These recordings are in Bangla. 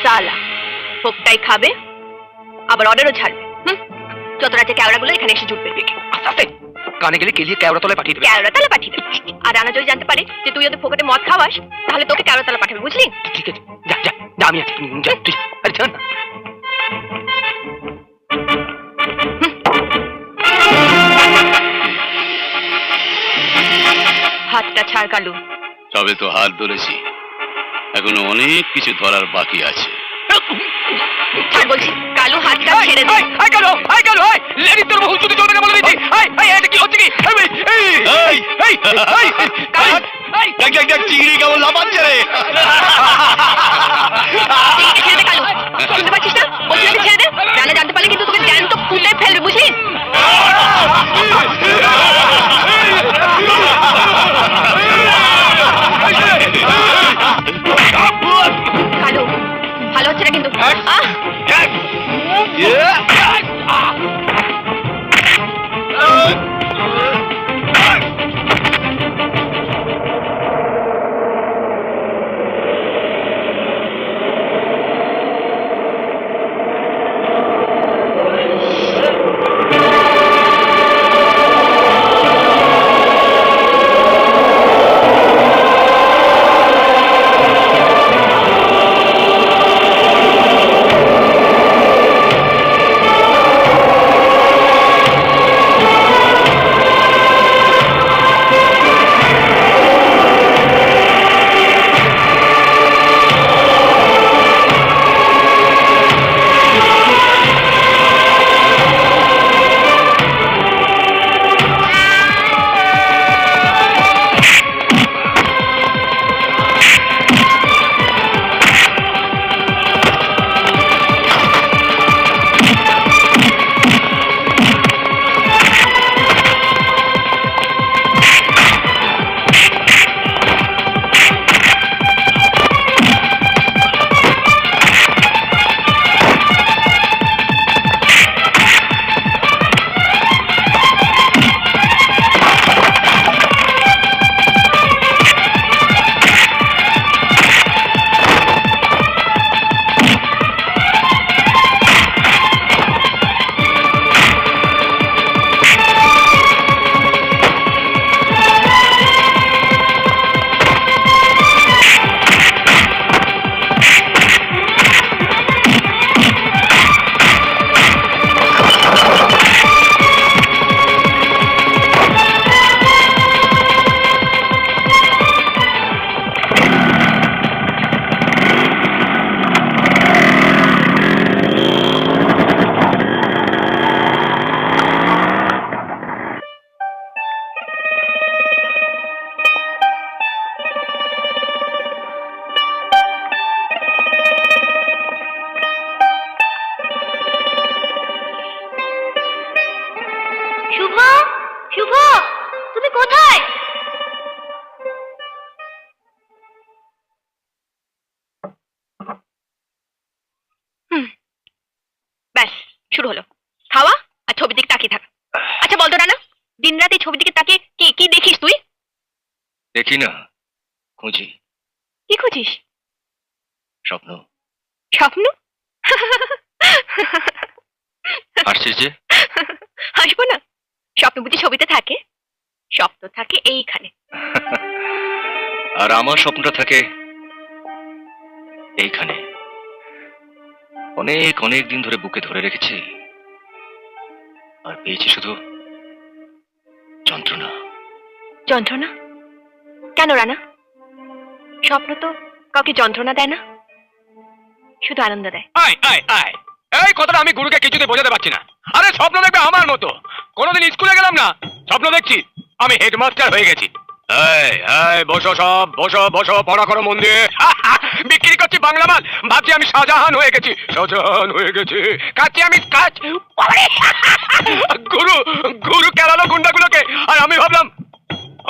সালা হোকটাই খাবে আবার অর্ডারও ছাড়বে। যত রাতে ক্যাওড়াগুলো এখানে এসে জুটবে। আস্তে আস্তে কানে গেলে কেলিয়ে কেওড়াতলায় পাঠিয়ে দেবে। ক্যাওড়াতলা পাঠিয়ে দেবে। আর রানা যদি জানতে পারে যে তুই ওদের ফোকটে মদ খাওয়াস তাহলে তোকে ক্যাওড়াতলা পাঠাবে, বুঝলি? ঠিক আছে, যা যা যা, আমি আছি। যা তুই, আরে চল। হাতটা ছাড় কালু। তবে তো হাত ধরেছি, এখনো অনেক কিছু ধরার বাকি আছে। ছাড় বলছি, কালু হাতটা ছেড়ে দে। আই কালু, আই কালু, আই লেডি তোর বহু চুটি চলবে না বলে দিচ্ছি। আই আই এটা কি হচ্ছে কি? এই এই এই এই কালু, আই দেখ দেখ দেখ, চিংড়ি কেমন লাফাচ্ছে রে। ছেড়ে দে কালু, শুনতে পাচ্ছিস না? বলছি না ছেড়ে দে। রানা জানতে পারলে কিন্তু তোকে জ্যান্ত ফুটে ফেলবে, বুঝলি? কালু ভালো হচ্ছে না কিন্তু। ব্যাস শুরু হলো খাওয়া আর ছবির দিকে তাকিয়ে থাকা। আচ্ছা বলতো রানা, দিন রাতে ছবির দিকে তাকিয়ে কি কি দেখিস তুই? দেখি না, খুঁজি। কি খুঁজিস? স্বপ্ন। স্বপ্ন? হাসছিস যে? হাসবো না? স্বপ্ন বুঝি ছবিতে থাকে? স্বপ্ন থাকে এইখানে। আর আমার স্বপ্নটা থাকে এইখানে। অনেক অনেক দিন ধরে বুকে ধরে রেখেছি, আর পেয়েছি শুধু যন্ত্রণা। যন্ত্রণা? কেন রানা? স্বপ্ন তো কাউকে যন্ত্রণা দেয় না, শুধু আনন্দ দেয়। আয় আয় আয়, এই কথাটা আমি গুরুকে কিছুতে বোঝাতে পারছি না। আরে স্বপ্ন দেখবে আমার মতো। কোনোদিন স্কুলে গেলাম না, স্বপ্ন দেখছি আমি হেডমাস্টার হয়ে গেছি। এই এই বসো সব, বসো বসো, পড়া করো মন দিয়ে। বিক্রি করছি বাংলা মাল, ভাবছি আমি শাহজাহান হয়ে গেছি, শাহজাহান হয়ে গেছি। কাচ্ছি আমি কাজ। গুরু গুরু কেরালো গুন্ডাগুলোকে, আর আমি ভাবলাম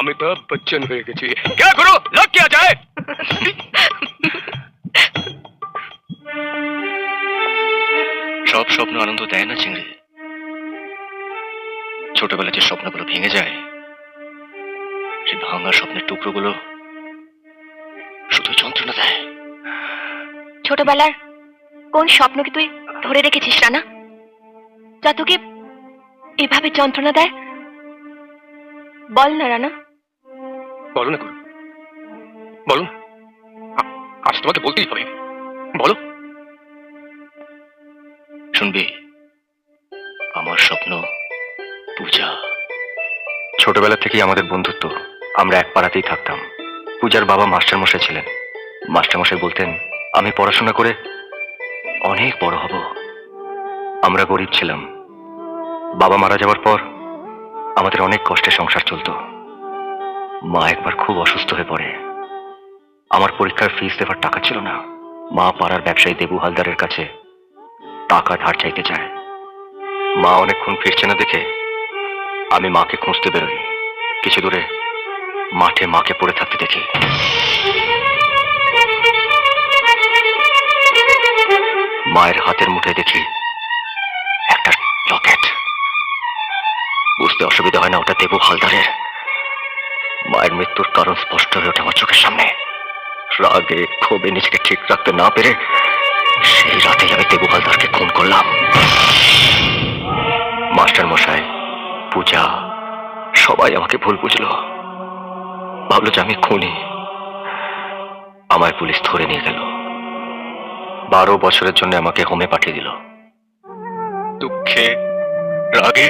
অমিতাভ বচ্চন হয়ে গেছি। কে গুরু, লাগ কিয়া যায়? সব স্বপ্ন আনন্দ দেয় না চিংড়ি। ছোটবেলায় যে স্বপ্নগুলো ভেঙে যায়, সেই ভাঙা স্বপ্নের টুকরোগুলো শুধু যন্ত্রণা দেয়। ছোটবেলার কোন স্বপ্নকে তুই ধরে রেখেছিস রানা, যা তোকে এভাবে যন্ত্রণা দেয়? বল না রানা। বলো না গুরু, বলো না। আজ তোমাকে বলতেই হবে, বলো। শুনবি, আমার স্বপ্ন পূজা। ছোটবেলা থেকেই আমাদের বন্ধুত্ব। আমরা এক পাড়াতেই থাকতাম। পূজার বাবা মাস্টারমশাই ছিলেন। মাস্টারমশাই বলতেন আমি পড়াশোনা করে অনেক বড় হব। আমরা গরিব ছিলাম। বাবা মারা যাওয়ার পর আমাদের অনেক কষ্টে সংসার চলতো। মা একবার খুব অসুস্থ হয়ে পড়ে। আমার পরীক্ষার ফিস দেওয়ার টাকা ছিল না। মা পাড়ার ব্যবসায়ী দেবু হালদারের কাছে টাকা ধার চাইতে চায়। মা অনেকক্ষণ ফিরছে না দেখে আমি মাকে খুঁজতে বেরোই। কিছু দূরে মাঠে মাকে পড়ে থাকতে দেখি। মায়ের হাতের মুঠে দেখি একটা লকেট। বুঝতে অসুবিধা হয় না ওটা দেবু হালদারের। মায়ের মৃত্যুর কারণ স্পষ্ট হয়ে ওঠে আমার চোখের সামনে। রাগে ক্ষোভে নিজেকে ঠিক রাখতে না পেরে সেই রাতেই আমি দেবু হালদারকে খুন করলাম। মাস্টার মশাই, পূজা, সবাই আমাকে ভুল বুঝলো। ভাবলো যে আমি খুনি। আমায় পুলিশ ধরে নিয়ে গেল। 12 বছরের জন্য আমাকে হোমে পাঠিয়ে দিল। দুঃখে রাগে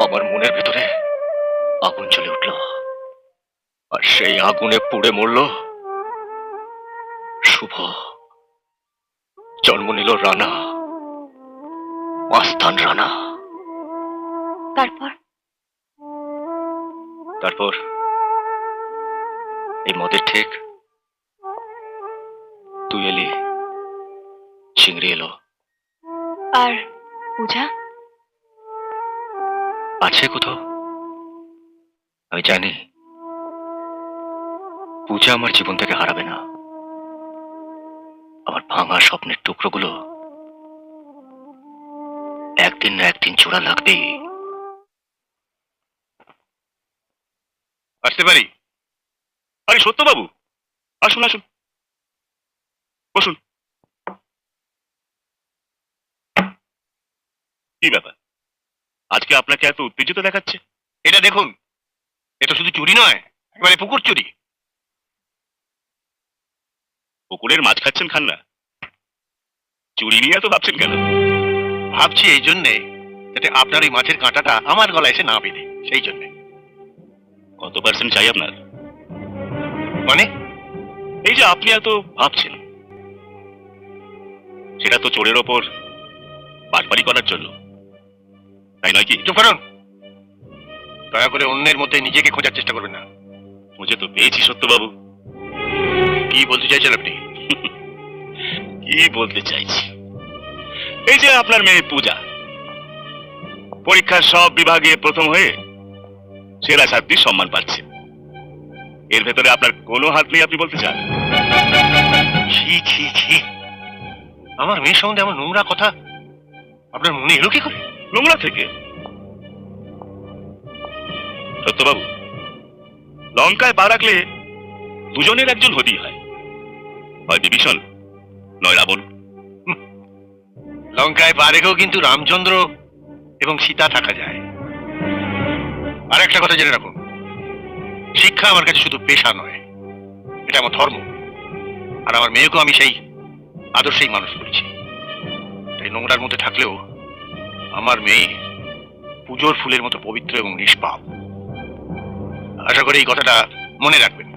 আমার মনের ভেতরে আগুন জ্বলে উঠল। আর সেই আগুনে পুড়ে মরল শুভ। জন্ম নিল রানা, মাস্তান রানা। তারপর তারপর এই মদের ঠিক তুই এলি, চিংড়ি এলো। আর পূজা? আছে কোথাও, আমি জানি। পূজা আমার জীবন থেকে হারাবে না। আমার ভাঙা স্বপ্নের টুকরোগুলো একদিন না একদিন জোড়া লাগবেই। আসতে পারি? আরে সত্যবাবু, আসুন আসুন, বসুন। কি ব্যাপার, আজকে আপনাকে এত উত্তেজিত দেখাচ্ছে? এটা দেখুন, এটা শুধু চুরি নয়, একেবারে পুকুর চুরি। পুকুরের মাছ খাচ্ছেন, খান না। চুরি নিয়ে এত ভাবছেন কেন? ভাবছি এই জন্যে যাতে আপনার ওই মাছের কাঁটাটা আমার গলায় এসে না বেঁধে, সেই জন্যে। কত পার্সেন্ট চাই আপনার? মানে? এই যে আপনি এত ভাবছেন, সেটা তো চোরের ওপর বাটপারি করার জন্য, তাই নয় কি? চুপ করুন। দয়া করে অন্যের মধ্যে নিজেকে খোঁজার চেষ্টা করবেন না। বুঝে তো পেয়েছি সত্যবাবু। কি বলতে চাইছেন আপনি? কি বলতে চাইছি, এই যে আপনার মেয়ে পূজা পরীক্ষার সব বিভাগে প্রথম হয়ে সেরা ছাত্রীর সম্মান পাচ্ছে, এর ভেতরে আপনার কোনো হাত নেই আপনি বলতে চান? ছি ছি ছি, আমার মেয়ের সম্বন্ধে আমার নোংরা কথা আপনার মনে এলো কি করে? নোংরা থেকে? সত্যবাবু, লঙ্কায় পা রাখলে দুজনের একজন হতেই হয়, হয় বিভীষণ নয় রাবণ। লঙ্কায় পা রেখেও কিন্তু রামচন্দ্র এবং সীতা থাকা যায়। আর একটা কথা জেনে রাখুন, শিক্ষা আমার কাছে শুধু পেশা নয়, এটা আমার ধর্ম। আর আমার মেয়েকেও আমি সেই আদর্শেই মানুষ করেছি। তাই নোংরার মধ্যে থাকলেও আমার মেয়ে পুজোর ফুলের মতো পবিত্র এবং নিষ্পাপ। আশা করি এই কথাটা মনে রাখবেন।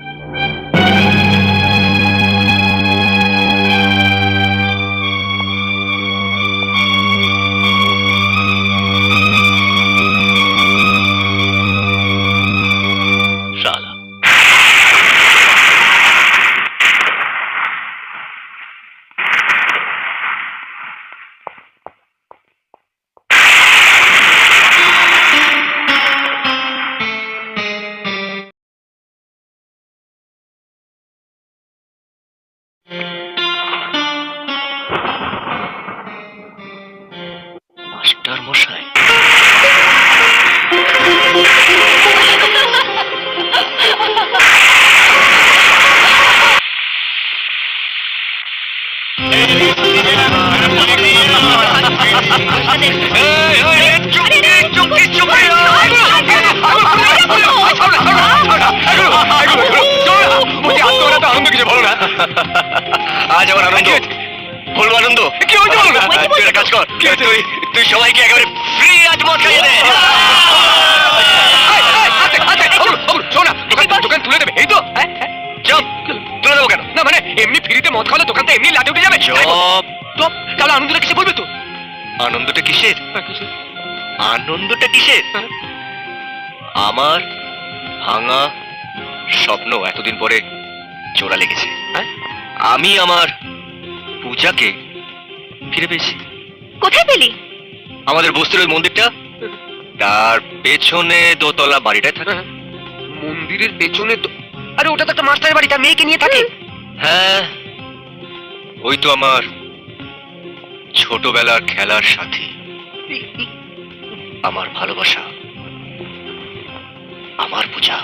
আজ আমার আনন্দ, বলবো আনন্দ। কি হয়েছে বলো না? তুই একটা কাজ কর, কি হয়েছে? তুই সবাইকে একেবারে ফ্রি আজ মদ খাইয়ে দে। দোকান তুলে দেবে এই তো? চুপ, তুলে দেবো কেন? না মানে এমনি ফ্রিতে মদ খাওয়ালে দোকানটা এমনি লাটে উঠে যাবে। তাই বল। চুপ। তো তাহলে আনন্দটা কিসে বলবে তো? আনন্দটা কিসের? আনন্দটা কিসের? হ্যাঁ। আমার ভাঙা স্বপ্ন এতদিন পরে জোড়া লেগেছে। হ্যাঁ? আমি আমার পূজাকে ফিরে পেয়েছি। কোথায় পেলি? আমাদের বস্তির ওই মন্দিরটা, তার পেছনে দোতলা বাড়িটায় থাকে। মন্দিরের পেছনে তো, আরে ওটা তো একটা মাস্টারের বাড়ি, তার মেয়েকে নিয়ে থাকে। হ্যাঁ, ওই তো আমার ছোটবেলার খেলার সাথী, আমার ভালোবাসা, আমার পূজা।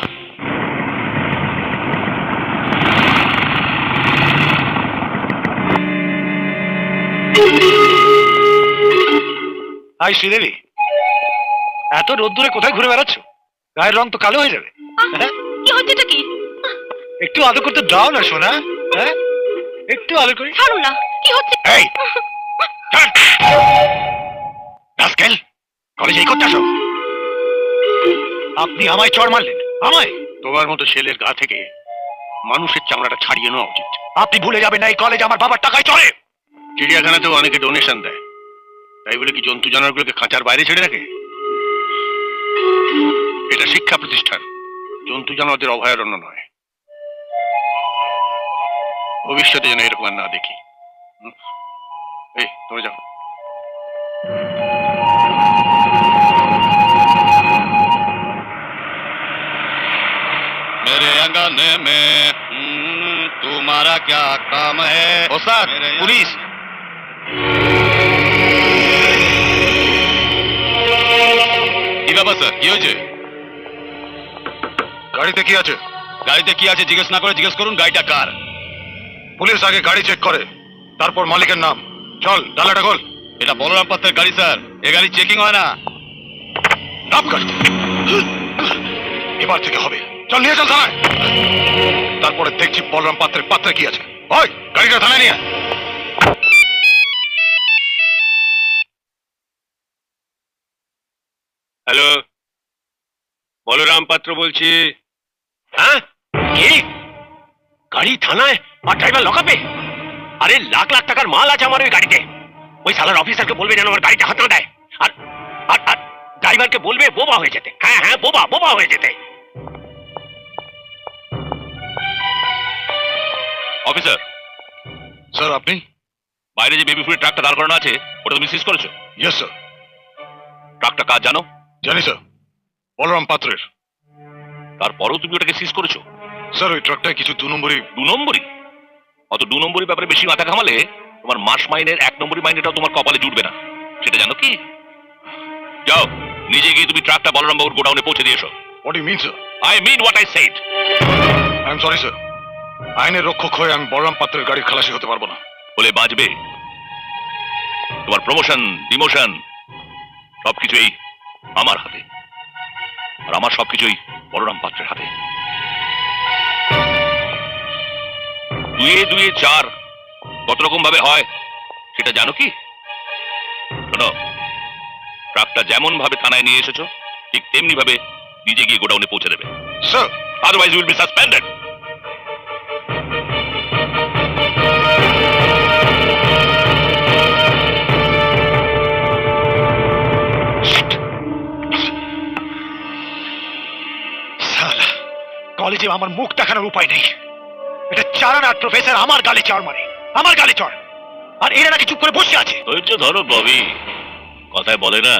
হাই শ্রীদেবী, এত রোদ্দুরে কোথায় ঘুরে বেড়াচ্ছ? গায়ের রং তো কালো হয়ে যাবে। হ্যাঁ? কি হচ্ছেটা কি? একটু আদর করতে দাও না সোনা। হ্যাঁ, একটু আদর করি। ছাড়ো না, কি হচ্ছে? এই রাস্কেল, কলেজে এই করতে আসো? আপনি আমায় চড় মারলেন, আমায়? তোমার মতো ছেলের গা থেকে মানুষের চামড়াটা ছাড়িয়ে নেওয়া উচিত। আপনি ভুলে যাবেন না এই কলেজ আমার বাবার টাকায় চলে। চিড়িয়াখানাতেও অনেকে ডোনেশন দেয়, তাই বলে কি জন্তু জানোয়ারগুলোকে খাঁচার বাইরে ছেড়ে রাখে? এটা শিক্ষা প্রতিষ্ঠান, জন্তু জানোয়ারদের অভয়ারণ্য নয়। ভবিষ্যতে যেন এরকম আর না দেখি। এই তুমি যাও। मेरे अंगने में तुम्हारा क्या काम है? ওস্তাদ, পুলিশ। কি ব্যাপার স্যার, কি হয়েছে? গাড়িতে কি আছে? গাড়িতে কি আছে জিজ্ঞেস না করে জিজ্ঞেস করুন গাড়িটা কার। পুলিশ আগে গাড়ি চেক করে, তারপর মালিকের নাম। চল, ডালাটা খোল। এটা বলরাম পাত্রের গাড়ি স্যার, এ গাড়ি চেকিং হয় না। নাম গাড়ি। এবার থেকে হবে। চল নিয়ে চল থানায়, তারপরে দেখছি বলরাম পাত্রের পাত্রে কি আছে। ওই গাড়িটা থানায় নিয়ে আয়। হ্যালো, বলরাম পাত্র বলছি। হ্যাঁ, কি গাড়ি থানায় আর ড্রাইভার লকাপে? আরে লাখ লাখ টাকার মাল আছে আমার ওই গাড়িতে। ওই সালার অফিসারকে বলবে যেন আমার গাড়িটা হাত না দেয়, আর আর আর ড্রাইভারকে বলবে বোবা হয়ে যেতে। হ্যাঁ হ্যাঁ, বোবা বোবা হয়ে যেতে। অফিসার স্যার, আপনি? বাইরে যে বেবি ফুডের ট্রাকটা দাঁড় করানো আছে ওটা তুমি সিজ করেছো? Yes sir. ট্রাকটা কাজ জানো? জানি স্যার, বলরাম পাত্রের। তারপরেও তুমি ওটাকে সিজ করেছো? স্যার, ওই ট্রাকটায় কিছু 2 নম্বরই। 2 নম্বরই? অত 2 নম্বরই ব্যাপারে বেশি মাথা ঘামালে তোমার মাস মাইনের 1 নম্বরই মাইনেটাও তোমার কপালে জুটবে না, সেটা জানো কি? যাও, নিজে গিয়ে তুমি ট্রাকটা বলরাম বাবুর গোডাউনে পৌঁছে দিয়ে এসো। What do you mean sir? I mean what I said. I am sorry sir, আইনের রক্ষক হয়ে আমি বলরাম পাত্রের গাড়ির খালাসি হতে পারবো না। বলে বাঁচবে? তোমার প্রমোশন, ডিমোশন সবকিছুই আমার হাতে, আর আমার সবকিছুই বলরাম পাত্রের হাতে। 2 2 4 কত রকম ভাবে হয় সেটা জানো কি? শোনো, ট্রাকটা যেমন ভাবে থানায় নিয়ে এসেছো ঠিক তেমনি ভাবে নিজে গিয়ে গোডাউনে পৌঁছে দেবে, sir, otherwise you will be suspended. সালা, কলেজে আমার মুখ দেখানোর উপায় নেই। এটা চারানার প্রফেসর আমার গালে চড় মারে, আমার গালে চড়, আর এরা নাকি চুপ করে বসে আছে। ধৈর্য ধরো ববি, কথায় বলে না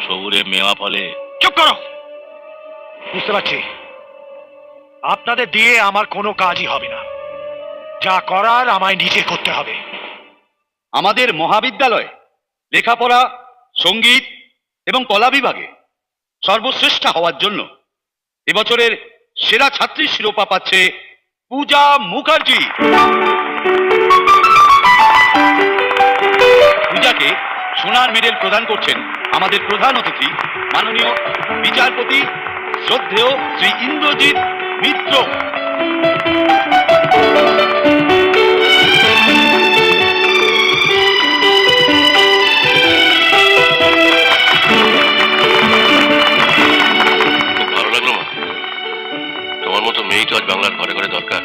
সবুরে মেওয়া ফলে। চুপ করো। বুঝতে পারছি আপনাদের দিয়ে আমার কোনো কাজই হবে না, যা করার আমায় নিজে করতে হবে। আমাদের মহাবিদ্যালয় লেখাপড়া, সঙ্গীত এবং কলা বিভাগে সর্বশ্রেষ্ঠ হওয়ার জন্য এবছরের সেরা ছাত্রী শিরোপা পাচ্ছে পূজা মুখার্জি। পূজাকে সোনার মেডেল প্রদান করছেন আমাদের প্রধান অতিথি মাননীয় বিচারপতি শ্রদ্ধেয় শ্রী ইন্দ্রজিৎ মিত্র। তো আজ বাংলার ঘরে ঘরে দরকার।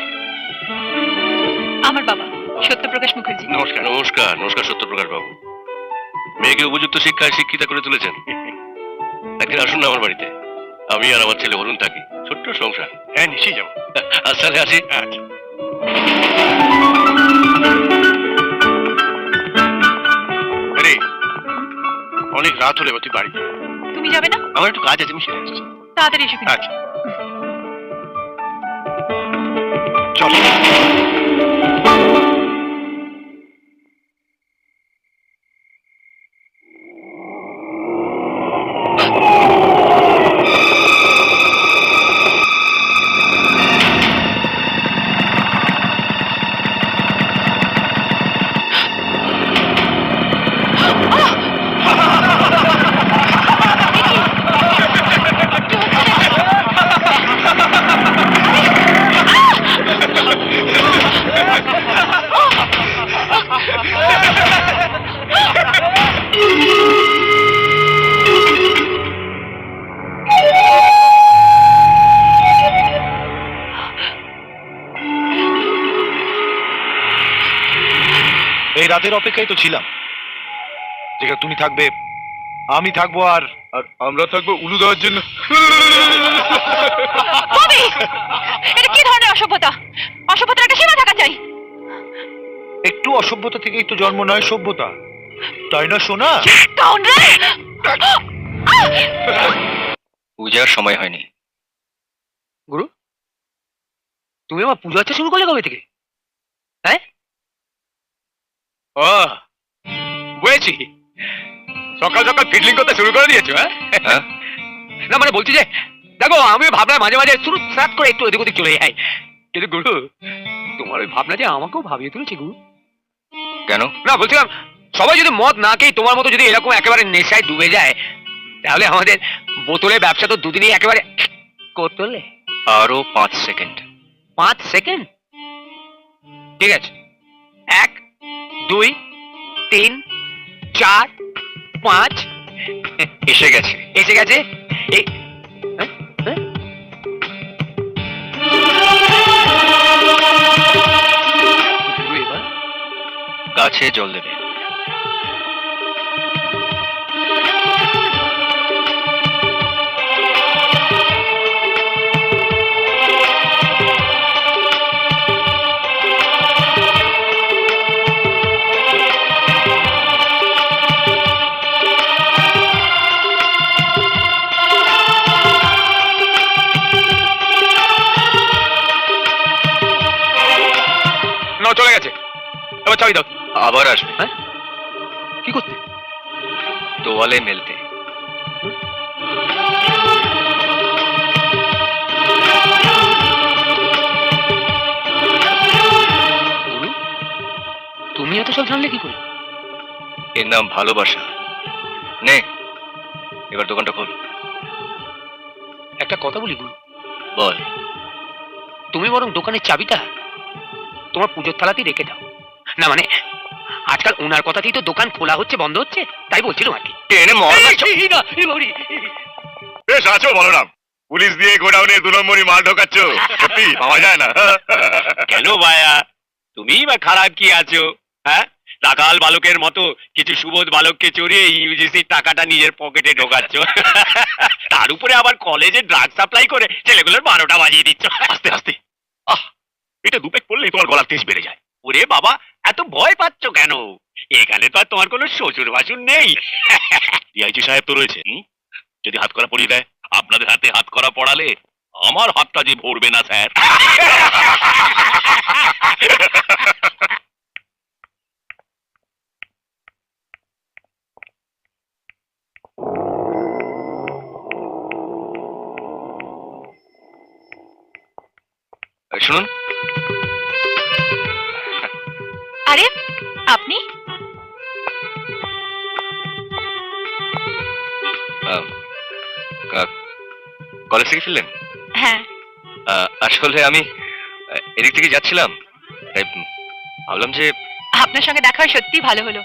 আমার বাবা সত্যপ্রকাশ মুখার্জি। নমস্কার নমস্কার নমস্কার সত্যপ্রকাশ বাবু। মেয়েকে উপযুক্ত শিক্ষায় শিক্ষিতা করে তুলেছেন। একদিন আসুন না আমার বাড়িতে, আমি আর আমার ছেলে অরুণ থাকি, ছোট্ট সংসার। হ্যাঁ নিশ্চয়ই যাবো। আজ তাহলে আসি। আচ্ছা। আরে অনেক রাত হলে তুই বাড়ি যা। তুমি যাবে না? আমার একটু কাজ আছে, আমি সেরে আসছি। তাড়াতাড়ি এসো কিন্তু। আচ্ছা চলো। এই রাতের অপেক্ষায় তো ছিলাম, যেখানে তুমি থাকবে, আমি থাকবো, আর আমরা থাকবো উলু দেওয়ার জন্য। ববি, এটা কি ধরনের অসভ্যতা? অসভ্যতার একটা সীমা থাকা চাই। একটু অসভ্যতা থেকেই তো জন্ম নয় সভ্যতা, তাই না সোনা? কাউন্টার! পূজার সময় হয়নি। গুরু, তুমি আমার পুজো আচ্ছা শুরু করলে কবে থেকে? হ্যাঁ, ও বুঝেছি, সকাল সকাল ফিডলিং করতে শুরু করে দিয়েছো। হ্যাঁ, না মানে বলছি যে দেখো, আমি ভাবনা মাঝে মাঝে শুরু সাত করে একটু এদিক ওদিক চলে যাই, কিন্তু গুরু তোমার ওই ভাবনা যে আমাকেও ভাবিয়ে তুলেছে গুরু। কেন? না বলছিলাম, সবাই যদি মদ না খেয়ে তোমার মতো যদি এরকম একেবারে নেশায় ডুবে যায়, তাহলে আমাদের বোতলের ব্যবসা তো দুদিনই একেবারে কোতলে। আরো 5 সেকেন্ড। 5 সেকেন্ড? ঠিক আছে, 1 2 3 4 5। এসে গেছে। এসে গেছে। এই হ্যাঁ? হ্যাঁ? গুরু, এবার গাছে জল দেবে। না, চলে গেছে। এবার চাবি দাও। আবার আসবে। হ্যাঁ, কি করতে? তোয়ালে মেলতে। গুরু, তুমি এত সব জানলে কি করে? এর নাম ভালোবাসা। নে, এবার দোকানটা খোল। একটা কথা বলি গুরু, বল। তুমি বরং দোকানের চাবিটা তোমার পুজোর থালাতেই রেখে দাও। না মানে আজকাল ওনার কথাতেই তো দোকান খোলা হচ্ছে বন্ধ হচ্ছে, তাই বলছিলাম আর কি। টেনে মর না। বেশ আছো বলরাম, পুলিশ দিয়ে গোডাউনে 2 নম্বরই মাল ঢোকাচ্ছ, সত্যি পাওয়া যায় না। কেন ভাইয়া, তুমি বা খারাপ কি আছো? হ্যাঁ, রাখাল বালকের মতো কিছু সুবোধ বালককে চড়িয়ে ইউজিসির টাকাটা নিজের পকেটে ঢোকাচ্ছ, তার উপরে আবার কলেজে ড্রাগ সাপ্লাই করে ছেলেগুলোর 12টা বাজিয়ে দিচ্ছ। আস্তে আস্তে, এটা দুপেক পড়লেই তোমার গলার তেজ বেড়ে যায়। ওরে বাবা, এত ভয় পাচ্ছ কেন? এখানে তো আর তোমার কোনো শ্বশুর বাসুর নেই। ডিআইজি সাহেব তো রয়েছে, যদি হাত করা পড়িয়ে দেয়। আপনাদের হাতে হাত করা পড়ালে আমার হাতটা যে ভরবে না স্যার। শুনুন, আরে আপনি? কলেজ থেকে ফিরলেন? হ্যাঁ। আসলে আমি এদিক থেকে যাচ্ছিলাম, তাই ভাবলাম যে আপনার সঙ্গে দেখা হয় সত্যি ভালো হলো।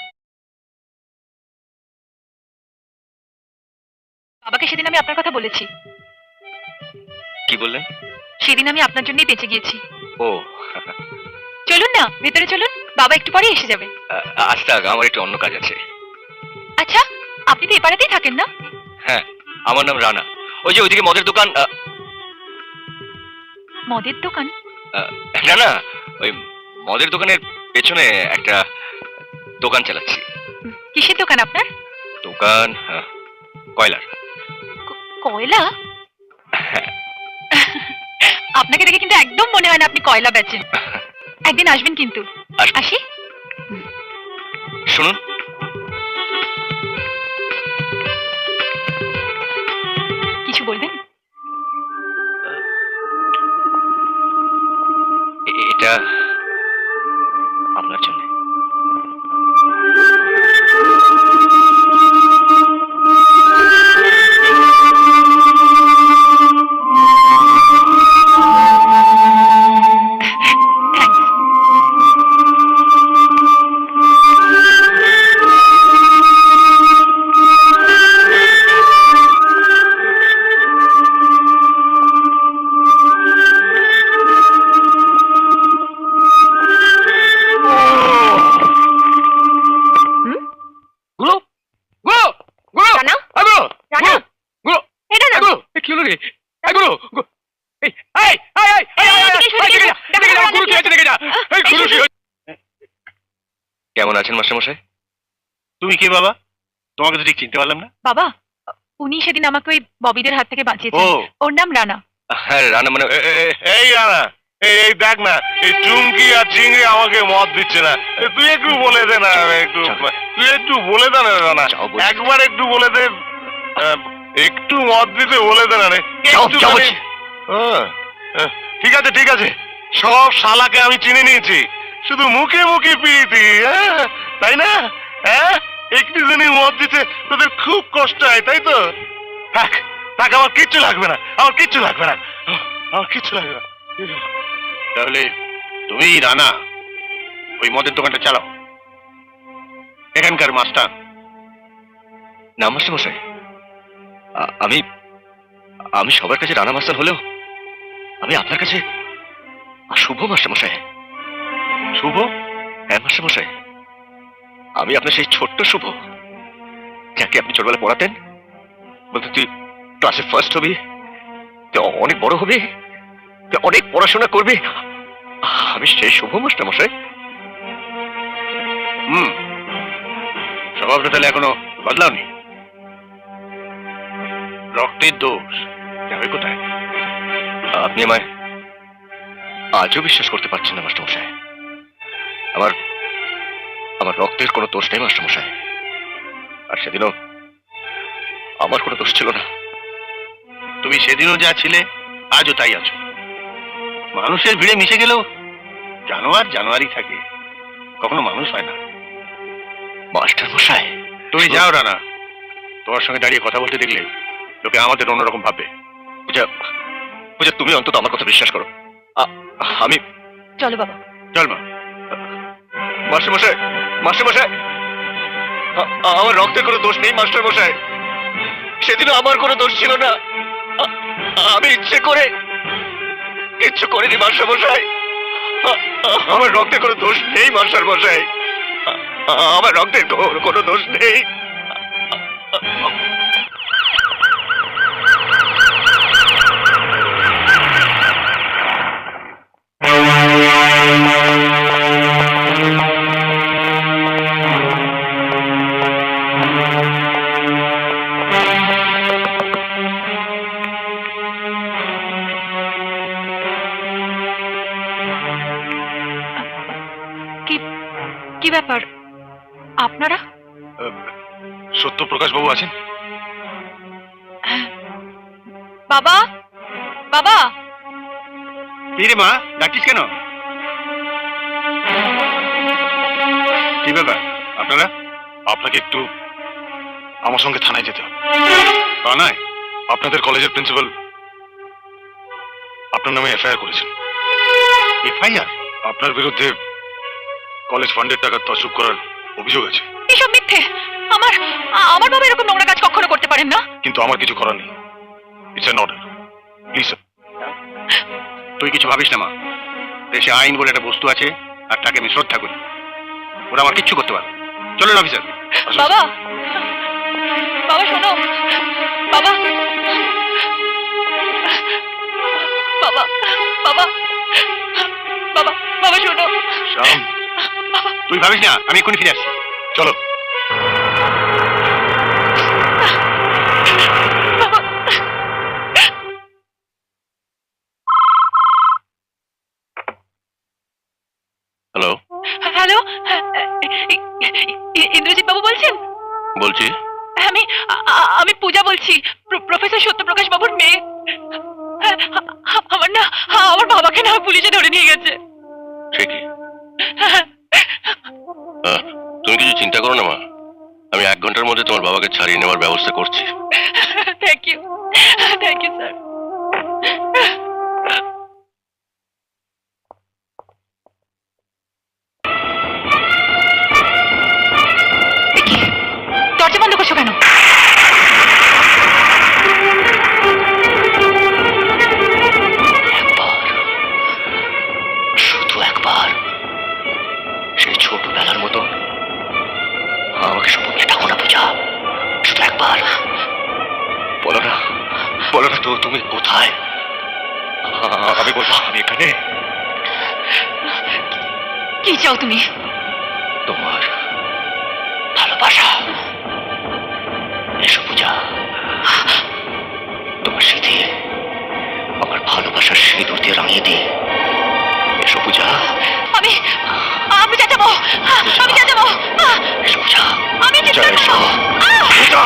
বাবাকে সেদিন আমি আপনার কথা বলেছি। কি বললেন? সেদিন আমি আপনার জন্যই বেঁচে গিয়েছি। ও চলুন না ভেতরে চলুন, বাবা একটু পরে এসে যাবে। আজ থাক, আমার একটু অন্য কাজ আছে। আচ্ছা, আপনি তো এপাড়াতেই থাকেন না? হ্যাঁ, আমার নাম রানা। ওই যে ওইদিকে মদের দোকান। মদের দোকান? না না, ওই মদের দোকানের পেছনে একটা দোকান চালাচ্ছি। কিসের দোকান আপনার? দোকান কয়লার। কয়লা? আপনাকে দেখে কিন্তু একদম মনে হয় না আপনি কয়লা বেচেন। একদিন আসবেন কিন্তু। আসবো। আসি। শুনুন, কিছু বলবেন? এটা আপনার জন্য। থ্যাঙ্কস। গুরু গুরু গুরু রানা? গুরু রানা? গুরু এই রানা? গুরু কি হলো রে? গুরু এই এই এই গুরু কি হয়েছে দেখে যা। এই গুরু কি হয়েছে? কেমন আছেন মাস্টারমশাই? তুমি কে বাবা? তোমাকে তো ঠিক চিনতে পারলাম না। বাবা, উনি সেদিন আমাকে ওই ববিদের হাত থেকে বাঁচিয়েছেন। ও। ওর নাম রানা। হ্যাঁ, রানা মানে এই রানা, এই দেখ না, এই চুমকি আর চিংড়ি আমাকে মদ দিচ্ছে না। তুই একটু বলে দে না, তুই একটু বলে দে না রানা, যাও বলছি। একবার একটু বলে দে, একটু মদ দিতে বলে দে না রে। যাও, একটুখানি- যাও বলছি। ঠিক আছে ঠিক আছে, সব শালাকে আমি চিনে নিয়েছি, শুধু মুখে মুখে পিড়িতি, তাই না? হ্যাঁ, একটুখানি মদ দিতে তোদের খুব কষ্ট হয়, তাই তো? থাক থাক, আমার কিচ্ছু লাগবে না, আমার কিচ্ছু লাগবে না, আমার কিচ্ছু লাগবে না। তাহলে তুমি রানা ওই মদের দোকানটা চালাও, এখানকার মাস্টার। না মাস্টারমশাই, আমি আমি সবার কাছে রানা মাস্টার হলেও আমি আপনার কাছে শুভ মাস্টারমশাই। শুভ? হ্যাঁ মাস্টারমশাই, আমি আপনার সেই ছোট্ট শুভ যাকে আপনি ছোটবেলায় পড়াতেন, বলতেন তুই ক্লাসে ফার্স্ট হবি, তুই অনেক বড় হবি, তুই অনেক পড়াশোনা করবি। আমি সেই শুভ মাস্টারমশাই। স্বভাবটা তাহলে এখনো বদলাওনি? রক্তের দোষ যাবে কোথায়? আপনি আমায় আজও বিশ্বাস করতে পারছেন না মাস্টারমশাই। আমার আমার রক্তের কোনো দোষ নেই মাস্টারমশাই, আর সেদিনও আমার কোনো দোষ ছিল না। তুমি সেদিনও যা ছিলে আজও তাই আছো। মানুষের ভিড়ে মিশে গেলেও জানোয়ার জানোয়ারই থাকে, কখনো মানুষ হয় না। মাস্টারমশাই, তুমি যাও রানা, তোমার সঙ্গে দাঁড়িয়ে কথা বলতে দেখলে লোকে আমাদের অন্যরকম ভাববে। পূজা, পূজা তুমি অন্তত আমার কথা বিশ্বাস করো। আমি চলো বাবা। চল মা। মাস্টারমশাই, মাস্টারমশাই, আমার রক্তের কোনো দোষ নেই মাস্টারমশাই। সেদিনও আমার কোনো দোষ ছিল না। আমি ইচ্ছে করে কিচ্ছু করিনি মাস্টারমশাই। আমার রক্তের কোনো দোষ নেই মাস্টারমশাই। আমার রক্তের কোনো দোষ নেই। কি কি ব্যাপার আপনারা? সত্যপ্রকাশ বাবু আছেন? বাবা, বাবা। কি রে মা, ডাকিস কেন? কি ব্যাপার আপনারা? আপনাকে একটু আমার সঙ্গে থানায় যেতে হবে। থানায়? আপনাদের কলেজের প্রিন্সিপাল আপনার নামে এফআইআর করেছেন। এফআইআর? আপনার বিরুদ্ধে কলেজ ফান্ডের টাকা তছরূপ করার অভিযোগ আছে। এসব মিথ্যে। আমার আমার বাবা এরকম নোংরা কাজ কখনো করতে পারেন না। কিন্তু আমার কিছু করার নেই। It's an order. Please sir. তুই কিছু ভাবিস না মা, দেশে আইন বলে একটা বস্তু আছে, আর তাকে আমি শ্রদ্ধা করি। ওরা আমার কিচ্ছু করতে পারে। চলুন অফিসার। বাবা, বাবা শোনো, বাবা, বাবা, বাবা, বাবা, বাবা শোনো। শ্যাম, তুই ভাবিস না, আমি এক্ষুনি ফিরে আসছি। চলো। হ্যালো, হ্যালো, ইন্দ্রজিৎ বাবু বলছেন? বলছি। আমি পূজা বলছি, প্রফেসর সত্যপ্রকাশ বাবুর মেয়ে। আমার বাবাকে না পুলিশে ধরে নিয়ে গেছে। সে কি? তুমি কিছু চিন্তা করো না মা, আমি 1 ঘন্টার মধ্যে তোমার বাবাকে ছাড়িয়ে নেওয়ার ব্যবস্থা করছি। Thank you sir. দরজা বন্ধ করছো কেন? শুধু একবার সেই ছোটবেলার মতো আমাকে শপথ নিয়ে ডাকো না পূজা। শুধু একবার বলো না, বলো না তো তুমি কোথায়। আমি বলবো আমি এখানে। কি চাও তুমি? তোমার ভালোবাসা। এসো পূজা, তোমার স্মৃতি আমার ভালোবাসার সিঁদুর দিয়ে রাঙিয়ে দিই। এসো পূজা। আমি চেঁচাবো, আমি চেঁচাবো। এসো পূজা, আমি পূজা চিৎকার এসো। করবো। পূজা,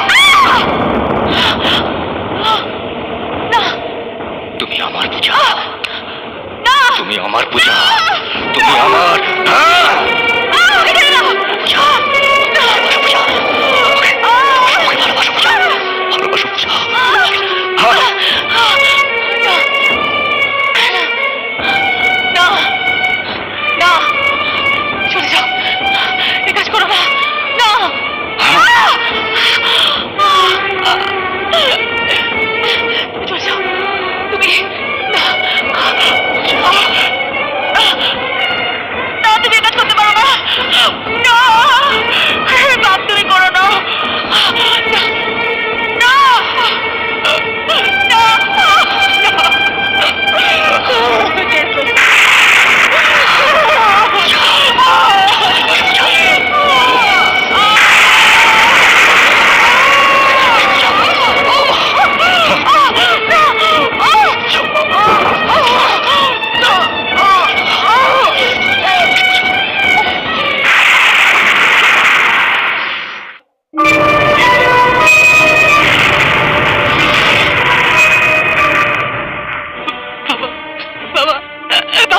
না, তুমি আমার পূজা, না, তুমি আমার পূজা, তুমি আমার। হ্যাঁ, এখানে না। পূজা, ভালোবাসো পূজা, আমাকে ভালোবাসো পূজা, ভালোবাসো পূজা। হ্যাঁ। না, না, চলে যাও, এ কাজ করো না। না, তুমি চলে যাও, তুমি না, না, তুমি এ কাজ করতে পারো না। না, বাপ তুমি করো না। না,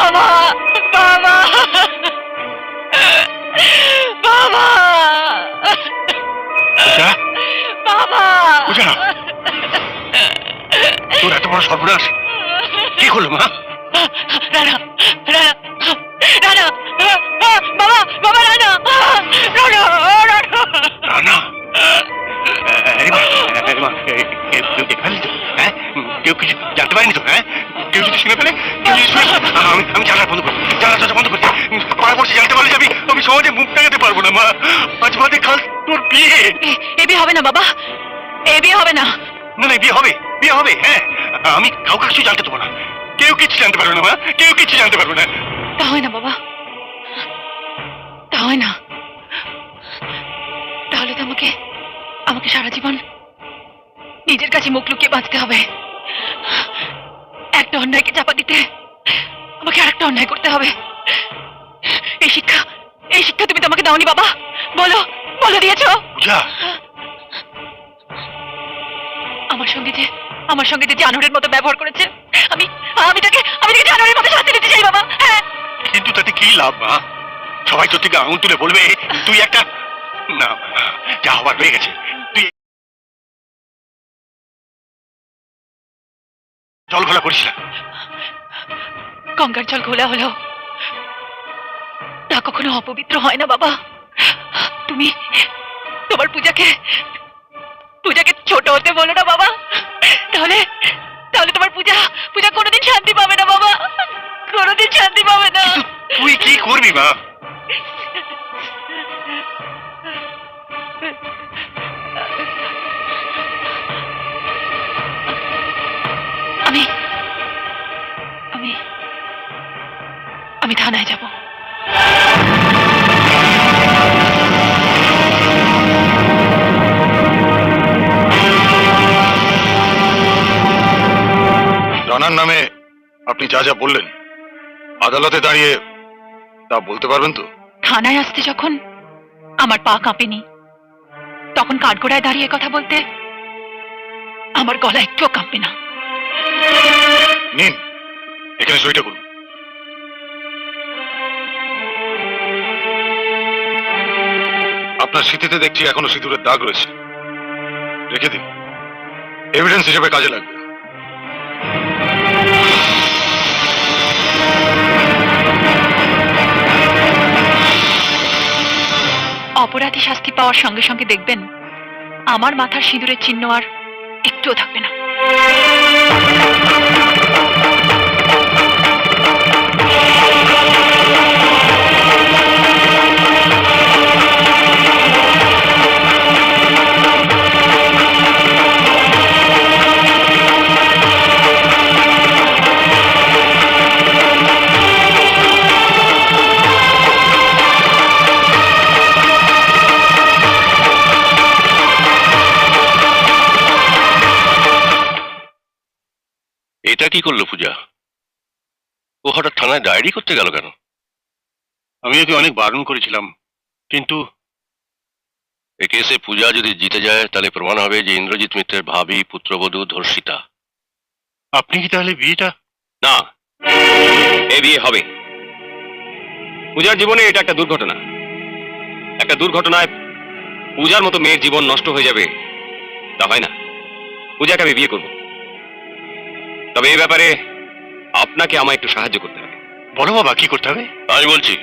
বাবা, বাবা, বাবা, বাবা, পূজা, বাবা, পূজা, তোর এত বড় সর্বনাশ কি করলো মা? রানা, রানা, রানা, বাবা, বাবা, রানা, রানা, রানা। রানা, এখানে তো, হ্যাঁ? কেউ কিছু জানতে পারেনি তো? হ্যাঁ, কেউ যদি শুনে ফেলে, আমি জানলা বন্ধ করি, জানলা বন্ধ করি। পাড়া পড়ছে জানতে পারলে আমি সমাজে মুখ দেখাতে পারবো না মা। আজ বাদে কাল তোর বিয়ে। এ বিয়ে হবে না বাবা, এ বিয়ে হবে না। না না, বিয়ে হবে। হ্যাঁ, আমি কাউকে কিছু জানতে দেবো না। কেউ কিছু জানতে পারবে না মা, কেউ কিছু জানতে পারবে না। তা হয় না বাবা, তা হয় না। তাহলে তো আমাকে সারা জীবন নিজের কাছে মুখ লুকিয়ে বাঁচতে হবে। একটা অন্যায়কে চাপা দিতে আমাকে আরেকটা অন্যায় করতে হবে। এই শিক্ষা তুমি তোমাকে দাওনি বাবা? বলে দিয়েছো? পূজা, আমার সঙ্গে যে জানোয়ারের মতো ব্যবহার করেছে, আমি তাকে জানোয়ারের মতো শাস্তি দিতে চাই বাবা। হ্যাঁ, কিন্তু তাতে কি লাভ মা? সবাই তোর থেকে আঙুল তুলে বলবে তুই একটা, না, যা হবার হয়ে গেছে। তুই জল ঘোলা করিস না। গঙ্গার জল ঘোলা হলো তা কখনো অপবিত্র হয় না বাবা। তোমার পূজাকে ছোট হতে বলো না বাবা, তাহলে তোমার পূজা কোনোদিন শান্তি পাবে না বাবা। কোনোদিন শান্তি পাবে না। তুই কি করবি মা? আমি আমি আমি থানায় যাব। রানার নামে আপনি যা যা বললেন আদালতে দাঁড়িয়ে তা বলতে পারবেন তো? থানায় আসতে যখন আমার পা কাঁপেনি, তখন কাঠগোড়ায় দাঁড়িয়ে কথা বলতে আমার গলা একটুও কাঁপবে না। নিন, এখানে সইটা করুন। আপনার স্মৃতিতে দেখছি এখনো সিঁদুরের দাগ রয়েছে, রেখে দিন, এভিডেন্স হিসেবে কাজে লাগবে। অপরাধী শাস্তি পাওয়ার সঙ্গে সঙ্গে দেখবেন আমার মাথার সিঁদুরের চিহ্ন আর একটুও থাকবে না। এটা কি করলো পূজা? ও হঠাৎ থানায় ডায়েরি করতে গেল কেন? আমি ওকে অনেক বারণ করেছিলাম, কিন্তু এ কেসে পূজা যদি জিতে যায় তাহলে প্রমাণ হবে যে ইন্দ্রজিৎ মিত্রের ভাবী পুত্রবধূ ধর্ষিতা। আপনি কি তাহলে বিয়েটা? না, এ বিয়ে হবে। পূজার জীবনে এটা একটা দুর্ঘটনা। একটা দুর্ঘটনায় পূজার মতো মেয়ের জীবন নষ্ট হয়ে যাবে, তা হয় না। পূজাকে আমি বিয়ে করব, তবে এই ব্যাপারে আপনাকে আমায় একটু সাহায্য করতে হবে। বলো বাবা, কি করতে হবে? আমি বলছি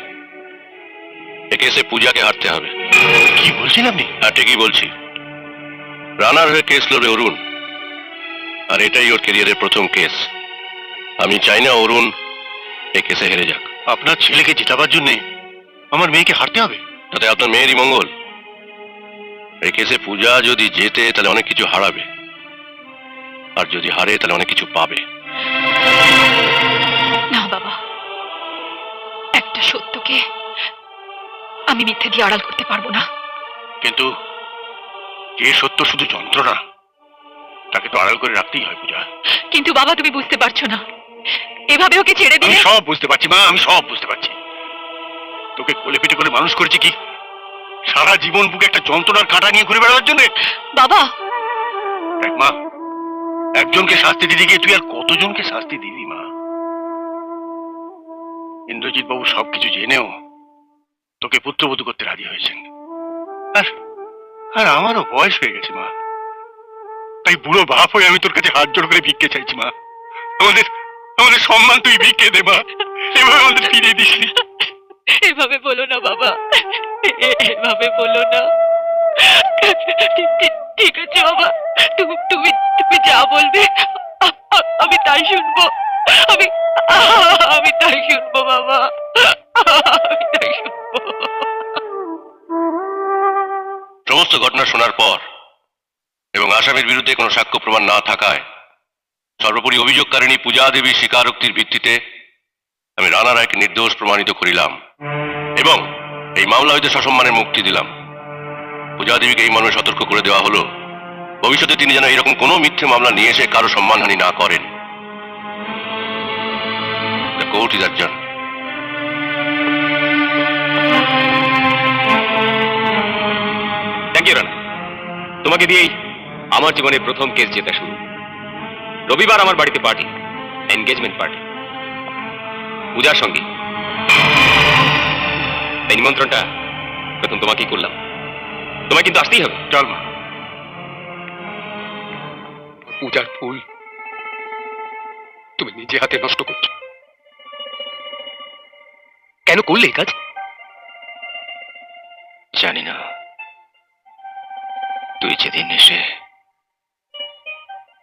এ কেসে পূজাকে হারতে হবে। কি বলছেন আপনি? হ্যাঁ, ঠিকই বলছি। রানার হয়ে কেস লড়বে অরুণ, আর এটাই ওর ক্যারিয়ারের প্রথম কেস। আমি চাই না অরুণ এই কেসে হেরে যাক। আপনার ছেলেকে জেতাবার জন্য আমার মেয়েকে হারতে হবে? তাতে আপনার মেয়েরই মঙ্গল। এই কেসে পূজা যদি জেতে তাহলে অনেক কিছু হারাবে, আর যদি হারে তাহলে অনেক কিছু পাবে। না বাবা, একটা সত্যকে আমি মিথ্যে দিয়ে আড়াল করতে পারবো না। কিন্তু যে সত্য শুধু যন্ত্রণা, তাকে তো আড়াল করে রাখতেই হয় পূজা। কিন্তু বাবা, তুমি বুঝতে পারছো না, এভাবে ওকে ছেড়ে আমি দিলে। সব বুঝতে পারছি মা, আমি সব বুঝতে পারছি। তোকে কোলে পিঠে করে মানুষ করেছি কি সারা জীবন বুকে একটা যন্ত্রণার কাঁটা নিয়ে ঘুরে বেড়াবার জন্য? বাবা, দেখ মা, একজনকে শাস্তি দিতে গিয়ে তুই আর কতজনকে শাস্তি দিবি মা? ইন্দ্রজিৎ বাবু সবকিছু জেনেও তোকে পুত্রবধূ করতে রাজি হয়েছেন। আর আর আমারও বয়স হয়ে গেছে মা, তাই বুড়ো বাপ হয়ে আমি তোর কাছে হাত জোড় করে ভিক্ষে চাইছি মা। আমাদের আমাদের সম্মান তুই ভিক্ষে দে মা, এভাবে আমাদের ফিরিয়ে দিস নি। এভাবে বলো না বাবা, এভাবে বলো না। ঠিক আছে বাবা, তুমি তুমি তুমি যা বলবে আমি তাই শুনবো। আমি আমি তাই শুনবো বাবা, আমি তাই শুনবো। সমস্ত ঘটনা শোনার পর এবং আসামির বিরুদ্ধে কোনো সাক্ষ্য প্রমাণ না থাকায় সর্বোপরি অভিযোগকারিণী পূজা দেবীর স্বীকারোক্তির ভিত্তিতে আমি রানা রায়কে নির্দোষ প্রমাণিত করিলাম এবং এই মামলা হইতে সসম্মানে মুক্তি দিলাম। পূজা দেবীকে এই মর্মে সতর্ক করে দেওয়া হলো ভবিষ্যতে তিনি যেন এরকম কোনো মিথ্যে মামলা নিয়ে এসে কারো সম্মানহানি না করেন। The court is adjourned. Thank you Rana, তোমাকে দিয়েই আমার জীবনের প্রথম কেস জেতা শুরু। রবিবার আমার বাড়িতে পার্টি, এনগেজমেন্ট পার্টি, পূজার সঙ্গে। এই নিমন্ত্রণটা প্রথম তোমাকেই করলাম, তোমায় কিন্তু আসতেই হবে। চল মা। পূজার ফুল তুমি নিজে হাতে নষ্ট করছো। কেন করলে এই কাজ? জানি না, তুই যেদিন এসে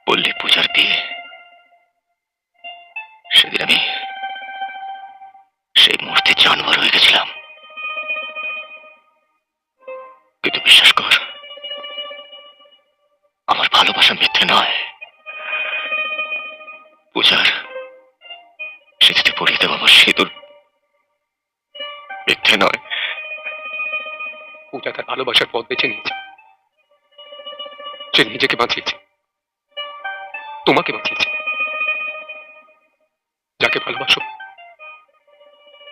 বললি পূজার বিয়ে, সেদিন কেঁদেছিলাম, কিন্তু বিশ্বাস কর, আমার ভালোবাসা মিথ্যে নয়। পূজার স্মৃতিতে পড়িয়ে দেওয়া আমার সিঁদুর মিথ্যে নয়। পূজা তার ভালোবাসার পথ বেছে নিয়েছে, সে নিজেকে বাঁচিয়েছে, তোমাকে বাঁচিয়েছে। যাকে ভালোবাসো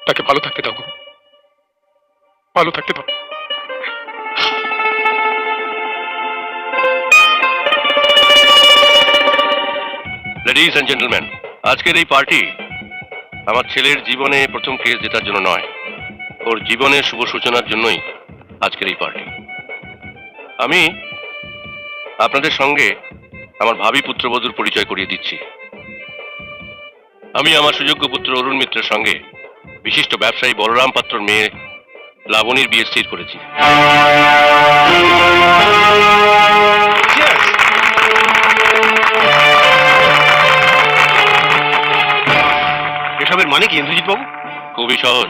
তাকে ভালো থাকতে দাও গো, ভালো থাকতে দাও। লেডিজ এন্ড জেন্টলম্যান, আজকের এই পার্টি আমার ছেলের জীবনে প্রথম কেস জেতার জন্য নয়, ওর জীবনের শুভ সূচনার জন্যই আজকের এই পার্টি। আমি আপনাদের সঙ্গে আমার ভাবী পুত্রবধূর পরিচয় করিয়ে দিচ্ছি। আমি আমার সুযোগ্য পুত্র অরুণ মিত্রের সঙ্গে বিশিষ্ট ব্যবসায়ী বলরাম পাত্রর মেয়ে লাবণীর বিয়ে স্থির করেছি। এসবের মানে কি ইন্দ্রজিৎ বাবু? খুবই সহজ,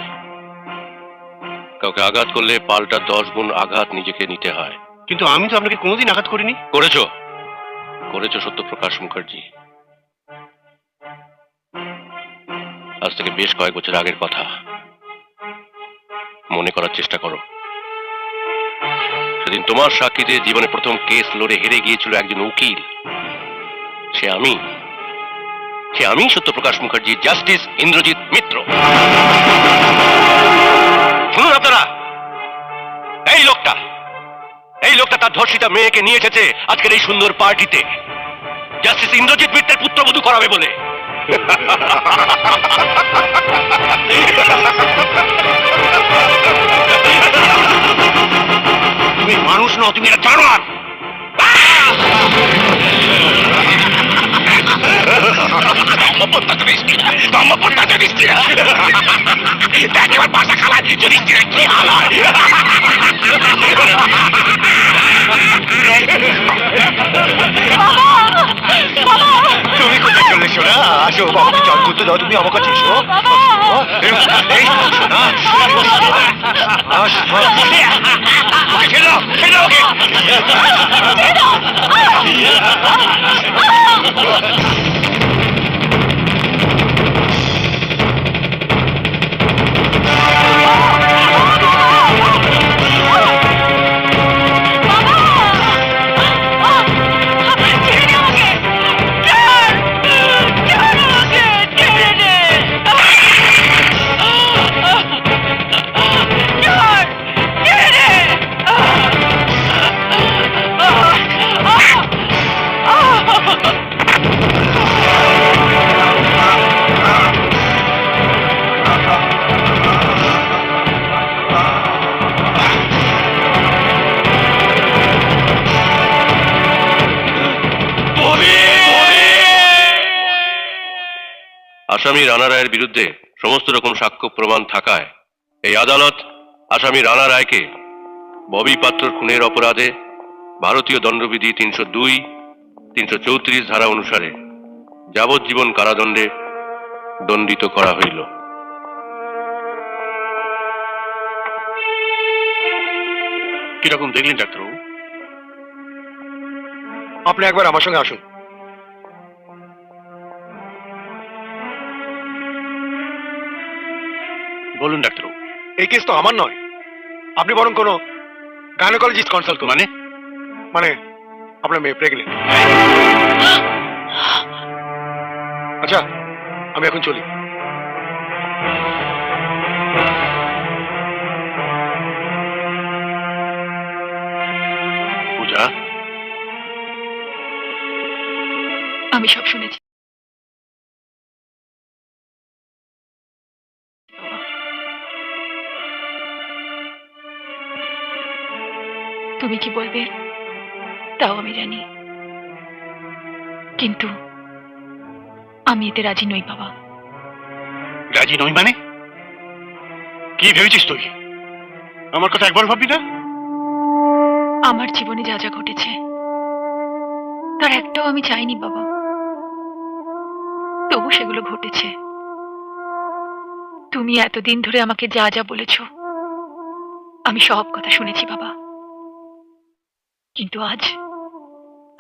কাউকে আঘাত করলে পাল্টা 10 গুণ আঘাত নিজেকে নিতে হয়। কিন্তু আমি তো আপনাকে কোনোদিন আঘাত করিনি। করেছো, করেছো সত্যপ্রকাশ মুখার্জি। আজ থেকে বেশ কয়েক বছর আগের কথা মনে করার চেষ্টা করো। সেদিন তোমার সাক্ষীতে জীবনে প্রথম কেস লড়ে হেরে গিয়েছিল একজন উকিল। সে আমি সত্যপ্রকাশ মুখার্জি, জাস্টিস ইন্দ্রজিৎ মিত্র। শুনুন আপনারা, এই লোকটা তার ধর্ষিতা মেয়েকে নিয়ে এসেছে আজকের এই সুন্দর পার্টিতে জাস্টিস ইন্দ্রজিৎ মিত্রের পুত্রবধূ করাবে বলে। তুমি মানুষ নও, তুমি একটা জানোয়ার। এবার বাসা খালা যদি কি হাল হয়। তুমি কোথায় চলে সোনা? আসো, বাবাকে জল তুলতে দাও, তুমি আমার কাছে এসো। আসামি রানা রায়ের বিরুদ্ধে সমস্ত রকম সাক্ষ্য প্রমাণ থাকায় এই আদালত আসামি রানা রায়কে ববি পাত্রর খুনের অপরাধে ভারতীয় দণ্ডবিধি 302, 334 ধারা অনুসারে যাবজ্জীবন কারাদণ্ডে দণ্ডিত করা হইল। কিরকম দেখলেন ডাক্তারবাবু? আপনি একবার আমার সঙ্গে আসুন। বলুন ডাক্তারবাবু। এই কেস তো আমার নয়, আপনি বরং কোনো গাইনোকোলজিস্ট কনসাল্ট করুন। মানে আপনার মেয়ে প্রেগনেন্ট। আচ্ছা, আমি এখন চলি। পূজা, আমি সব শুনেছি। তুমি কি বলবে তাও আমি জানি, কিন্তু আমি এতে রাজি নই বাবা। রাজি নই মানে? কি ভেবেছিস তুই? আমার কথা একবার ভাববি না? আমার জীবনে যা যা ঘটেছে তার একটাও আমি চাইনি বাবা, তবু সেগুলো ঘটেছে। তুমি এতদিন ধরে আমাকে যা যা বলেছো আমি সব কথা শুনেছি বাবা, কিন্তু আজ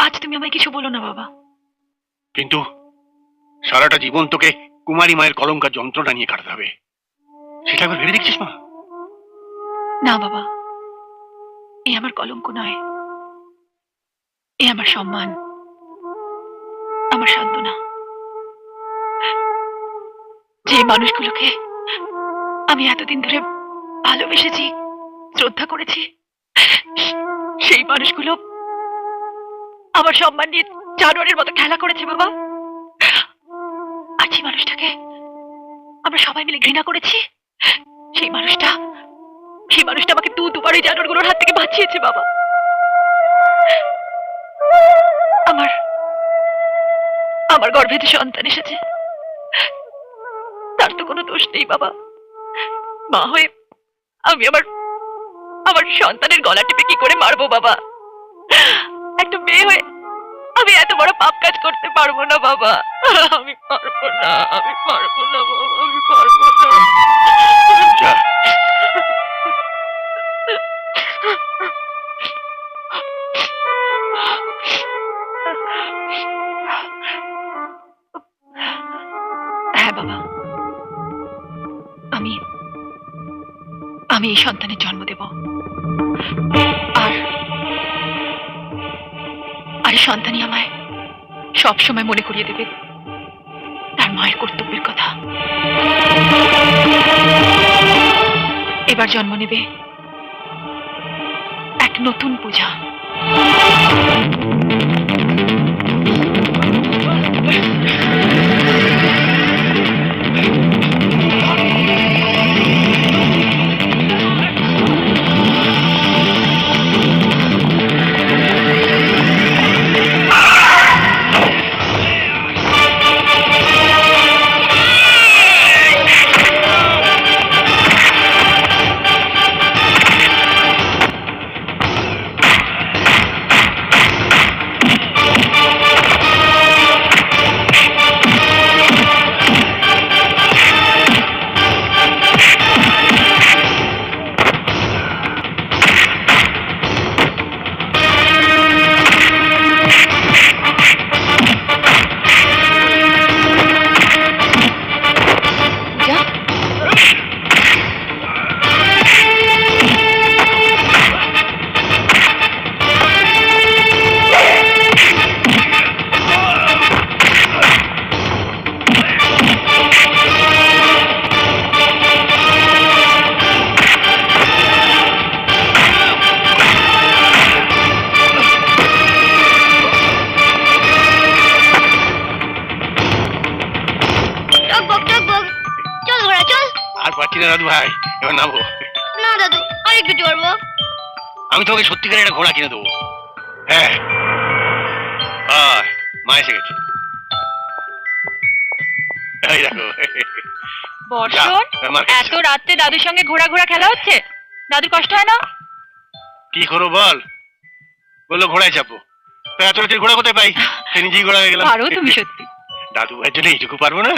আজ তুমি আমায় কিছু বলো না বাবা। কিন্তু সারাটা জীবন তোকে কুমারী মায়ের কলঙ্কার যন্ত্রণা নিয়ে কাটাতে হবে, সেটা একবার ভেবে দেখছিস মা? না বাবা, এ আমার কলঙ্ক নয়, এ আমার সম্মান, আমার সান্ত্বনা। যে মানুষগুলোকে আমি এতদিন ধরে ভালোবেসেছি, শ্রদ্ধা করেছি, সেই মানুষগুলো আমার সম্মান নিয়ে জানোয়ারের মতো খেলা করেছে বাবা। আর যে মানুষটাকে আমরা সবাই মিলে ঘৃণা করেছি, সেই মানুষটা আমাকে দুবার ওই জানোয়ারগুলোর হাত থেকে বাঁচিয়েছে বাবা। আমার আমার গর্ভে যে সন্তান এসেছে তার তো কোনো দোষ নেই বাবা। মা হয়ে আমি আমার সন্তানের গলা টিপে কি করে মারবো বাবা? একটা মেয়ে হয়ে আমি এত বড় পাপ কাজ করতে পারবো না বাবা। আমি পারবো না, আমি পারবো না বাবা, আমি পারবো না। যা। হ্যাঁ বাবা, আমি এই সন্তানের জন্ম দেব, আর এই সন্তানই আমায় সব সময় মনে করিয়ে দেবে তার মায়ের কর্তব্যের কথা। এবার জন্ম নেবে এক নতুন পূজা। আর পারছি না দাদু ভাই, এবার নামবো। না দাদু, আর একটু চড়বো। আমি তোকে সত্যিকারের একটা ঘোড়া কিনে দেবো। হ্যাঁ, মা এসে গেছে। এই দেখো। বর্ষণ, যা, আমার কাছে এত রাত্রে দাদুর সঙ্গে ঘোড়া খেলা হচ্ছে, দাদুর কষ্ট হয় না? কি করবো বল? বললো ঘোড়ায় চাপবো, তো এত রাতের ঘোড়া কোথায় পাই? সে নিজেই ঘোড়া হয়ে গেলাম। পারো তুমি সত্যি। দাদু ভাইয়ের জন্য এইটুকু পারবো না?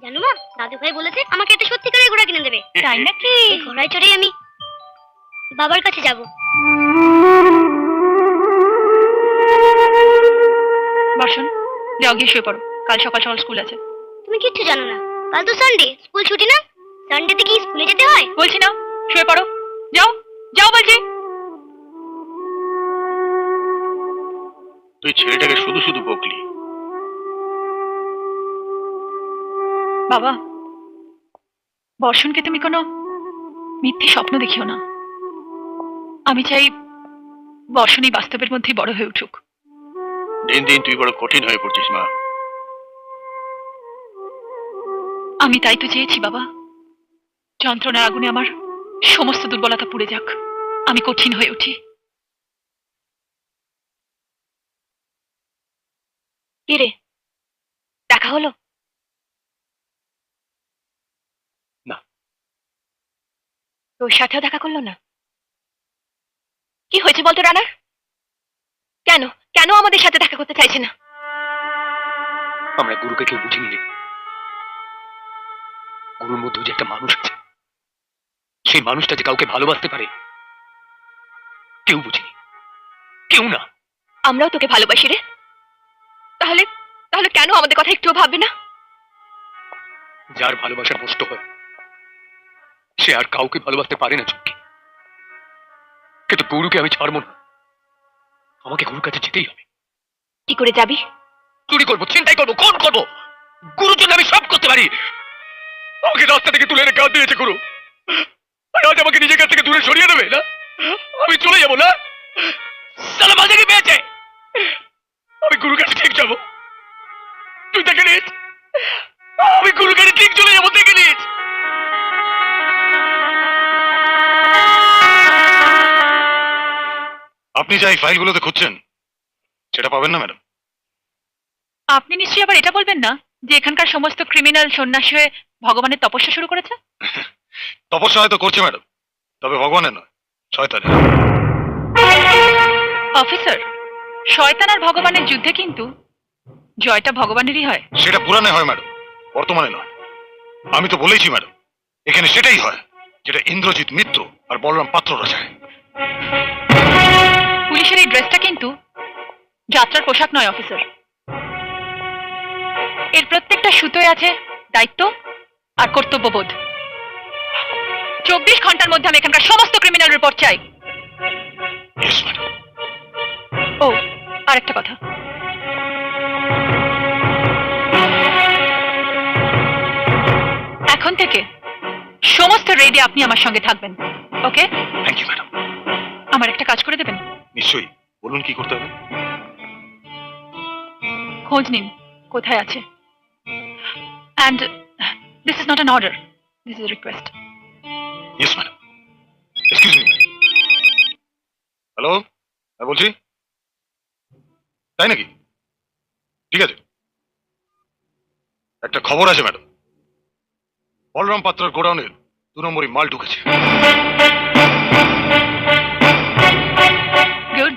জানো মা, দাদু ভাই বলেছে আমাকে একটা সত্যিকারের ঘোড়া কিনে দেবে। তাই নাকি? এই ঘোড়ায় চড়েই আমি বাবার কাছে যাব। বর্ষণ, যাও গিয়ে শুয়ে পড়ো, কাল সকাল সকাল স্কুল আছে। তুমি কিচ্ছু জানো না, কাল তো সানডে, স্কুল ছুটি না? সানডেতে কি স্কুলে যেতে হয়? বলছি না, শুয়ে পড়ো, যাও যাও বলছি। তুই ছেলেটাকে শুধু শুধু বকলি। বাবা, বর্ষণকে তুমি কোনো মিথ্যে স্বপ্ন দেখিও না। আমি চাই বর্ষণ এই বাস্তবের মধ্যেই বড় হয়ে উঠুক। দিন দিন তুই বড় কঠিন হয়ে পড়ছিস মা। আমি তাই তো চেয়েছি বাবা, যন্ত্রণার আগুনে আমার সমস্ত দুর্বলতা পুড়ে যাক, আমি কঠিন হয়ে উঠি। কি রে, দেখা হলো? না। তোর সাথেও দেখা করলো না? কি হয়েছে বলতো রানার? কেন কেন আমাদের সাথে দেখা করতে চাইছে না? আমরা গুরুকে কেউ বুঝিনি রে। গুরুর মধ্যে যে একটা মানুষ আছে, সেই মানুষটা যে কাউকে ভালোবাসতে পারে কেউ বুঝিনি, কেউ না। আমরাও তোকে ভালোবাসি রে। তাহলে তাহলে কেন আমাদের কথা একটুও ভাববে না? যার ভালোবাসা নষ্ট হয় সে আর কাউকে ভালোবাসতে পারে না চুমকি। কিন্তু গুরুকে আমি ছাড়বো না, আমাকে গুরুর কাছে যেতেই হবে। কি করে যাবি? চুরি করবো, চিন্তাই করবো, কোন করবো, গুরুর জন্য আমি সব করতে পারি। আমাকে রাস্তা থেকে তুলে এনে কাঁদ দিয়েছে গুরু, আর আজ আমাকে নিজের কাছ থেকে দূরে সরিয়ে দেবে না? আমি চলে যাবো না? সালা মাঝে পেয়েছে, আমি গুরুর কাছে ঠিক যাবো। তুই দেখে নিস, আমি গুরুর কাছে ঠিক চলে যাবো, দেখে নিস। আপনি যা এই ফাইলগুলোতে খুঁজছেন সেটা পাবেন না ম্যাডাম। আপনি নিশ্চয়ই আবার এটা বলবেন না যে এখানকার সমস্ত ক্রিমিনাল সন্ন্যাসী হয়ে ভগবানের তপস্যা শুরু করেছে? তপস্যা হয়তো করছে ম্যাডাম, তবে ভগবানের নয়, শয়তানের। অফিসার, শয়তান আর ভগবানের যুদ্ধে কিন্তু জয়টা ভগবানেরই হয়। সেটা পুরাণে হয় ম্যাডাম, বর্তমানে নয়। আমি তো বলেইছি ম্যাডাম, এখানে সেটাই হয় যেটা ইন্দ্রজিৎ মিত্র আর বলরাম পাত্ররা চায়। পুলিশের এই ড্রেসটা কিন্তু যাত্রার পোশাক নয় অফিসার। এর প্রত্যেকটা সুতোয় আছে দায়িত্ব আর কর্তব্যবোধ। 24 ঘন্টার মধ্যে আমি এখানকার সমস্ত ক্রিমিনাল রিপোর্ট চাই। Yes madam. ও, আরেকটা কথা, এখন থেকে সমস্ত রেডি আপনি আমার সঙ্গে থাকবেন, ওকে? Thank you madam. আমার একটা কাজ করে দেবেন? নিশ্চয়ই, বলুন কি করতে হবে। খোঁজ নিন কোথায় আছে। And this is not an order, this is request. Yes madam. Excuse me. Hello, হ্যাঁ বলছি। তাই নাকি? ঠিক আছে, একটা খবর আছে ম্যাডাম। বলরাম পাত্রের গোডাউনের 2 নম্বরই মাল ঢুকেছে। গুড।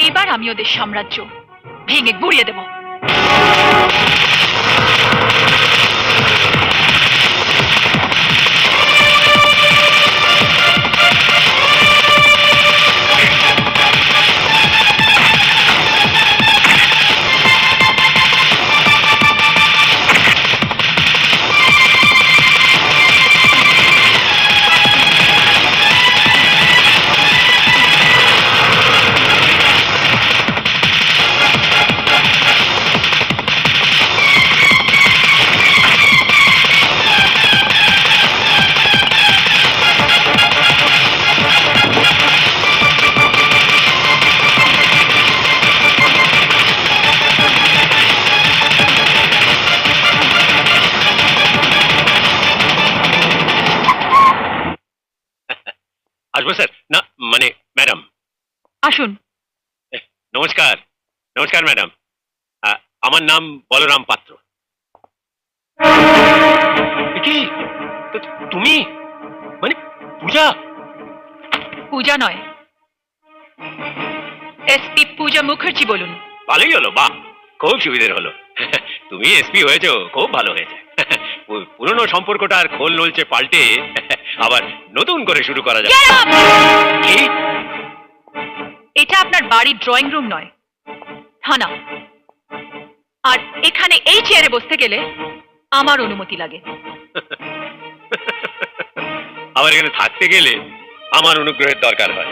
এইবার আমি ওদের সাম্রাজ্য ভেঙে গুড়িয়ে দেব। আসবো স্যার? না মানে ম্যাডাম। আসুন। নমস্কার, নমস্কার ম্যাডাম। আমার নাম বলরাম পাত্র। কি তুমি মানে পূজা? পূজা নয়, এসপি পূজা মুখার্জি বলুন। ভালোই হলো, বাহ, খুব সুবিধের হলো। তুমি এসপি হয়েছো, খুব ভালো হয়েছে। পুরনো সম্পর্কটার খোল নলচে পাল্টে আবার নতুন করে শুরু করা যায়। Get up! কি? এটা আপনার বাড়ির ড্রয়িং রুম নয়, থানা। আর এখানে এই চেয়ারে বসতে গেলে আমার অনুমতি লাগে। আবার এখানে থাকতে গেলে আমার অনুগ্রহের দরকার হয়।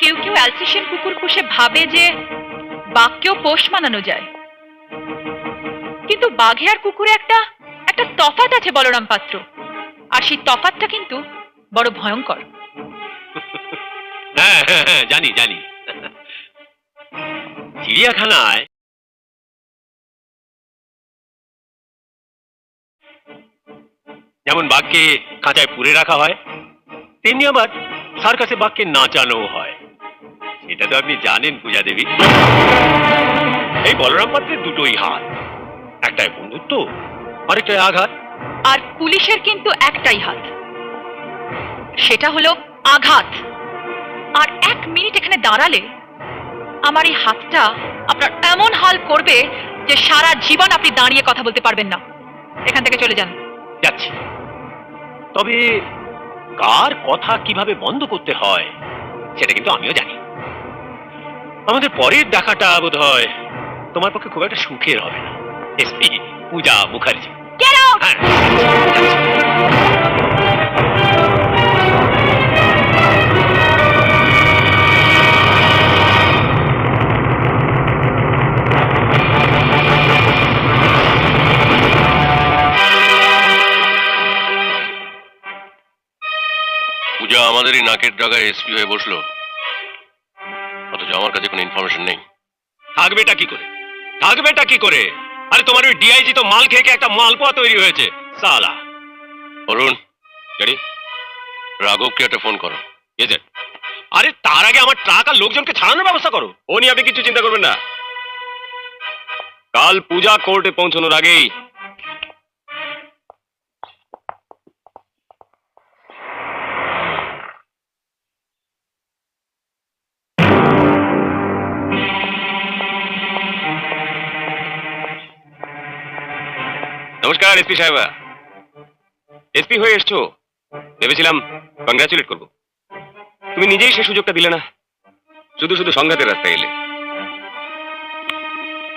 কেউ কেউ অ্যালসেশিয়ান কুকুর পুষে ভাবে যে বাঘকেও পোষ মানানো যায়, কিন্তু বাঘে আর কুকুরে একটা তফাৎ আছে বলরাম পাত্র, আর সেই তফাৎটা কিন্তু বড় ভয়ঙ্কর। হ্যাঁ হ্যাঁ হ্যাঁ, জানি জানি। চিড়িয়াখানায় যেমন বাঘকে খাঁচায় পুরে রাখা হয়, তেমনি আবার সার্কাসে বাঘকে নাচানো হয়। সেটা তো আপনি জানেন পূজা দেবী। এই বলরাম পাত্রের দুটোই হাত, একটায় বন্ধুত্ব, আরেকটায় আঘাত। আর পুলিশের কিন্তু একটাই হাত, সেটা হলো আঘাত। আর 1 মিনিট এখানে দাঁড়ালে আমার এই হাতটা আপনার এমন হাল করবে যে সারা জীবন আপনি দাঁড়িয়ে কথা বলতে পারবেন না। এখান থেকে চলে যান। যাচ্ছি, তবে কার কথা কিভাবে বন্ধ করতে হয় সেটা কিন্তু আমিও জানি। আমাদের পরের দেখাটা বোধ হয় তোমার পক্ষে খুব একটা সুখের হবে না। এসপি পূজা মুখার্জি। Get out! হ্যাঁ, পূজা আমাদেরই নাকের ডগায় এসপি হয়ে বসলো, অথচ আমার কাছে কোনো ইনফরমেশন নেই। থাকবেটা কি করে, থাকবেটা কি করে? আরে তোমার ওই ডিআইজি তো মাল খেয়ে খেয়ে একটা মালপোয়া তৈরি হয়েছে সালা। অরুণ, জানি রাঘবকে একটা ফোন করো। এই যে, আরে তার আগে আমার ট্রাক আর লোকজনকে ছাড়ানোর ব্যবস্থা করো। ও নিয়ে আপনি কিছু চিন্তা করবেন না। কাল পূজা কোর্টে পৌঁছানোর আগেই নমস্কার এসপি সাহেবা। এসপি হয়ে এসছো, ভেবেছিলাম কংগ্রাচুলেট করবো। তুমি নিজেই সে সুযোগটা দিলে না, শুধু শুধু সংঘাতের রাস্তায় এলে।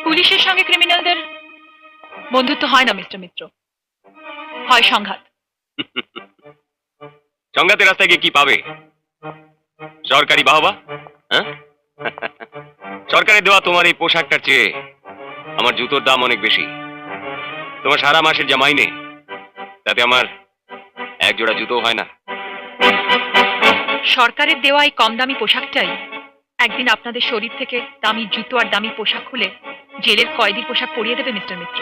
পুলিশের সঙ্গে ক্রিমিনালদের বন্ধুত্ব হয় না মিস্টার মিত্র, হয় সংঘাত। সংঘাতের রাস্তায় গিয়ে কি পাবে? সরকারি বাহবা? হ্যাঁ? সরকারের দেওয়া তোমার এই পোশাকটার চেয়ে আমার জুতোর দাম অনেক বেশি। তোমার সারা মাসের যা মাইনে, তাতে আমার এক জোড়া জুতো হয় না। সরকারের দেওয়া এই কম দামি পোশাকটাই একদিন আপনাদের শরীর থেকে দামি জুতো আর দামি পোশাক খুলে জেলের কয়েদির পোশাক পরিয়ে দেবে মিস্টার মিত্র।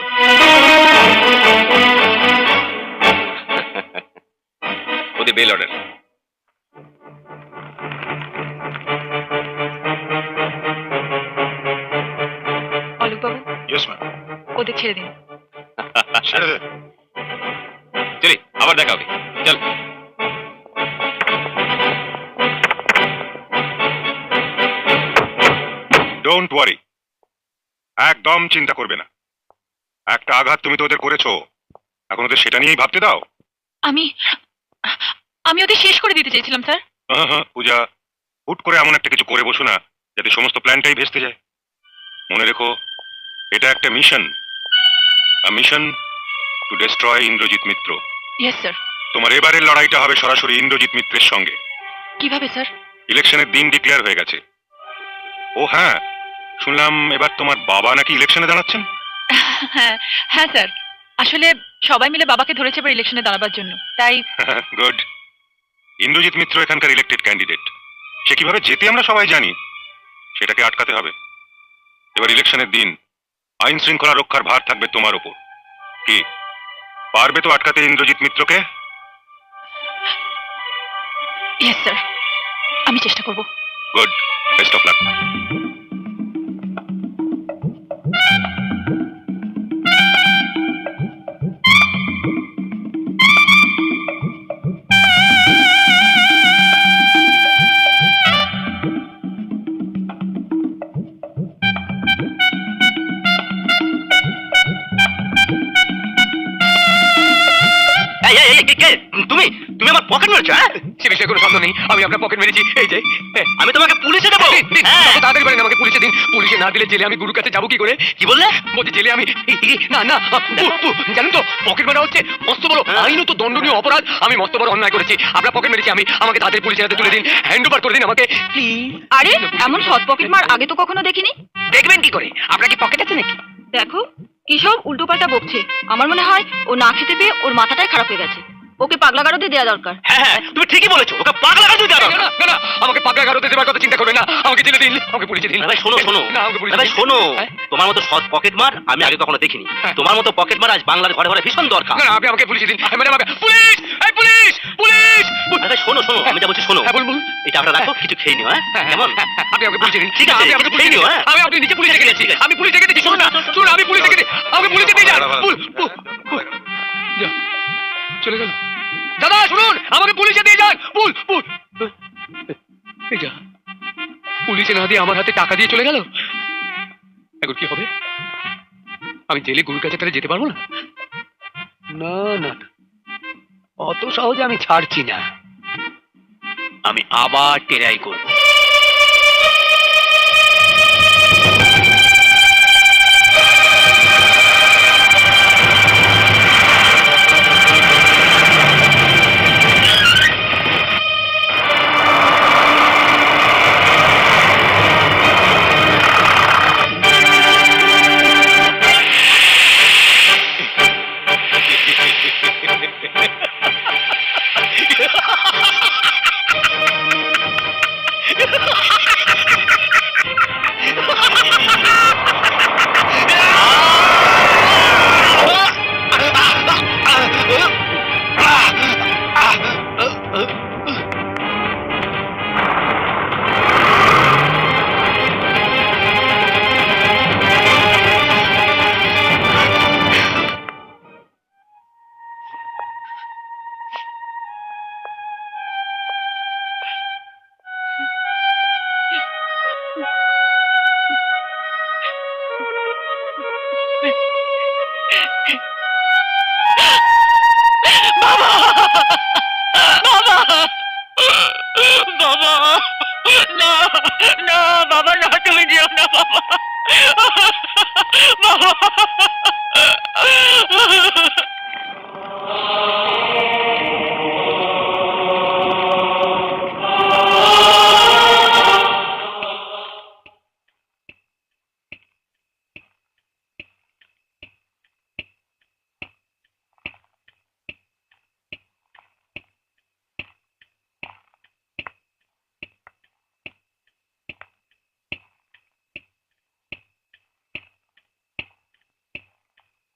ওদের বেল অর্ডার। অলোকবাবু, ইয়েস ম্যাম। ওদের ছেড়ে দিন। ছেড়ে দে। চলি, আবার দেখা হবে। চল। ডোন্ট ওয়ারি, একদম চিন্তা করবে না। একটা আঘাত তুমি তো ওদের করেছো, এখন ওদের সেটা নিয়েই ভাবতে দাও। আমি আমি ওদের শেষ করে দিতে চেয়েছিলাম স্যার। পূজা, হুট করে এমন একটা কিছু করে বসো না যাতে সমস্ত প্ল্যানটাই ভেস্তে যায়। মনে রেখো, এটা একটা mission, mission to destroy Indrajit Mitra. Yes sir. তোমার এবারের লড়াইটা হবে সরাসরি ইন্দ্রজিৎ মিত্রের সঙ্গে। কিভাবে স্যার? ইলেকশনের দিন ডিক্লেয়ার হয়ে গেছে। ও হ্যাঁ, শুনলাম এবার তোমার বাবা নাকি ইলেকশনে দাঁড়াচ্ছেন। হ্যাঁ হ্যাঁ স্যার, আসলে সবাই মিলে বাবাকে ধরেছে এবার ইলেকশনে দাঁড়াবার জন্য, তাই। গুড। ইন্দ্রজিৎ মিত্র এখানকার ইলেক্টেড ক্যান্ডিডেট। সে কিভাবে যেতে আমরা সবাই জানি, সেটাকে আটকাতে হবে। এবার ইলেকশনের দিন আইন শৃঙ্খলা রক্ষার ভার থাকবে তোমার ওপর। কি পারবে তো আটকাতে ইন্দ্রজিৎ মিত্রকে? ইয়েস স্যার, আমি চেষ্টা করব। Good, best of lakh. তুমি তুমি আমার পকেট মেরেছো? হ্যাঁ, সে বিষয়ে কোনো সন্দেহ নেই, আমি আপনার পকেট মেরেছি। এই যে আমি তোমাকে পুলিশে দেবো। যত তাড়াতাড়ি পারেন আমাকে পুলিশে দিন। পুলিশে না দিলে জেলে আমি গুরুর কাছে যাবো কি করে? কি বললে? বলছি জেলে আমি না না জানেন তো, পকেট মারা হচ্ছে মস্ত বড় আইনত দণ্ডনীয় অপরাধ। আমি মস্ত বড় অন্যায় করেছি। আপনার পকেট মেরেছি আমি, আমাকে তাদের পুলিশের হাতে তুলে দিন, হ্যান্ড ওভার করে দিন আমাকে প্লিজ। আরে এমন সৎ পকেট মার আগে তো কখনো দেখিনি। দেখবেন কি করে? আপনার কি পকেট আছে নাকি? দেখো কি সব উল্টোপাল্টা বকছে। আমার মনে হয় ও না খেতে পেয়ে ওর মাথাটাই খারাপ হয়ে গেছে। ওকে পাগলা গারদে দেওয়া দরকার। হ্যাঁ হ্যাঁ, তুমি ঠিকই বলেছো, ওকে পাগলা গারদে দেওয়া না দরকার। না না, আমাকে পাগলা গারদে দেবার কথা চিন্তা করবেন না, আমাকে জেলে দিন, আমাকে পুলিশে দিন। ভাই শোনো শোনো, না আমাকে পুলিশে ভাই দিন। শোনো, হ্যাঁ? তোমার মতো সৎ পকেট মার আমি আগে কখনো দেখিনি। তোমার মতো পকেট মার আজ বাংলার ঘরে ঘরে ভীষণ দরকার। না না, আপনি আমাকে পুলিশে দিন। মানে আমাকে পুলিশ, এই পুলিশ পুলিশ। আরে শোনো শোনো, আমি যা বলছি শোনো। হ্যাঁ বলুন। এটা আমরা রাখো, কিছু খেয়ে নিও। হ্যাঁ কেমন? আপনি আমাকে পুলিশে দিন। ঠিক আছে, আপনি আমাকে পুলিশে খেয়ে দিন। নিও। হ্যাঁ, আমি আপনি নিজে পুলিশে গেছি। ঠিক আছে। আমি পুলিশে গেছি। শুনুন না, শুনুন, আমি পুলিশে গেছি। আমাকে পুলিশে দিয়ে যান। যা, চলে গেল। দাদা শুনুন, আমাকে পুলিশে দিয়ে যান। এই যা, পুলিশে না দিয়ে আমার হাতে টাকা দিয়ে চলে গেল। এখন কি হবে? আমি জেলে গুরুর কাছে তাহলে যেতে পারবো না? না না না, অত সহজে আমি ছাড়ছি না। আমি আবার টেরাই করব।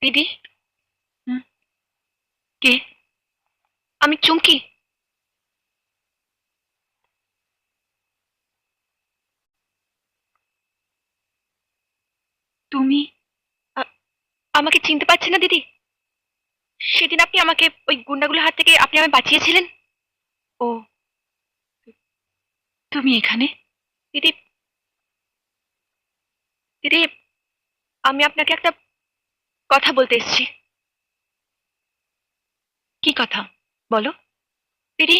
দিদি, কে? আমি চুমকি। তুমি আমাকে চিনতে পারছেন না দিদি? সেদিন আপনি আমাকে ওই গুন্ডাগুলোর হাত থেকে আপনি আমায় বাঁচিয়েছিলেন। ও, তুমি এখানে? দিদি, দিদি, আমি আপনাকে একটা কথা বলতে এসেছি। কি কথা বলো? দিদি,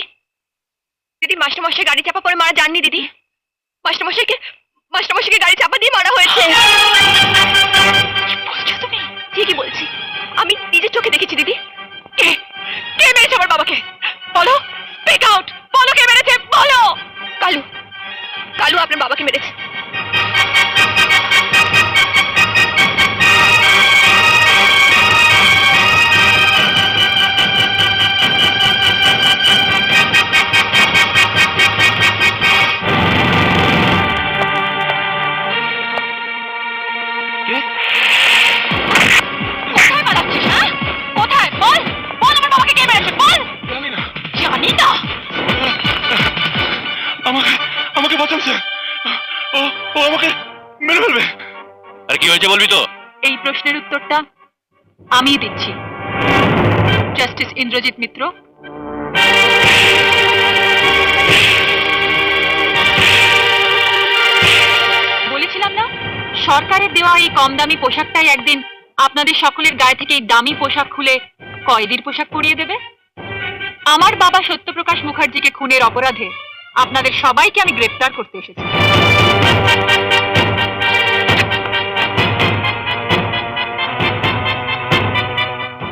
দিদি, মাস্টারমশাই গাড়ি চাপা পড়ে মারা যাননি দিদি। মাস্টারমশাইকে গাড়ি চাপা দিয়ে মারা হয়েছে। কি বলছো তুমি? ঠিকই বলছি, আমি নিজের চোখে দেখেছি দিদি। কে কে মেরেছে আমার বাবাকে? বলো, স্পিক আউট, বলো কে মেরেছে, বলো। কালু, কালু আপনার বাবাকে মেরেছে। কোথায় পালাচ্ছিস? হ্যাঁ, কোথায়? বল, বল আমার বাবাকে কে মেরেছে, বল। জানি না। আমাকে বাঁচান স্যার, ও আমাকে মেরে ফেলবে। আর কি হয়েছে বলবি তো? এই প্রশ্নের উত্তরটা আমি দিচ্ছি। জাস্টিস ইন্দ্রজিৎ মিত্র। বলেছিলাম না, সরকারের দেওয়া এই কম দামি পোশাকটাই একদিন আপনাদের সকলের গায়ে থেকে এই দামি পোশাক খুলে কয়েদির পোশাক পরিয়ে দেবে। আমার বাবা সত্যপ্রকাশ মুখার্জিকে খুনের অপরাধে আপনাদের সবাইকে আমি গ্রেফতার করতে এসেছি।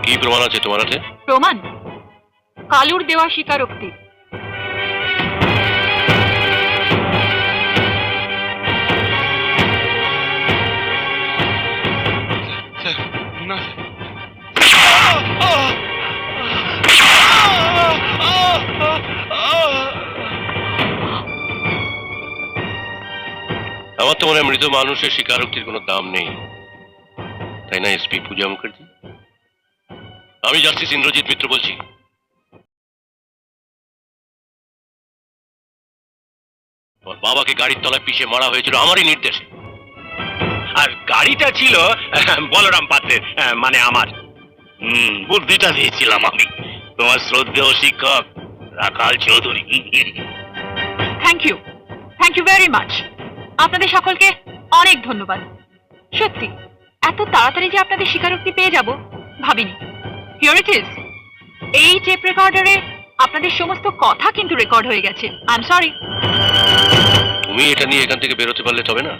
কি প্রমাণ আছে তোমার হাতে? প্রমাণ? কালুর দেওয়া স্বীকারোক্তি। না, আমার তো মনে হয় মৃত মানুষের স্বীকারোক্তির কোনো দাম নেই, তাই না এসপি পূজা মুখার্জি? আমি জাস্টিস ইন্দ্রজিৎ মিত্র বলছি। ওর বাবাকে গাড়ির তলায় পিষে মারা হয়েছিল আমারই নির্দেশে। আর গাড়িটা ছিল বলরাম পাত্রের, মানে আমার। বুদ্ধিটা দিয়েছিলাম আমি, তোমার শ্রদ্ধেয় শিক্ষক Rakhal Chowdhury. Thank you very much. আপনাদের সকলকে অনেক ধন্যবাদ। সত্যি এত তাড়াতাড়ি যে আপনাদের স্বীকারোক্তি পেয়ে যাব ভাবিনি। Here it is. এই টেপ রেকর্ডারে আপনাদের সমস্ত কথা কিন্তু রেকর্ড হয়ে গেছে। I am sorry. তুমি এটা নিয়ে এখান থেকে বেরোতে পারলে তবে না,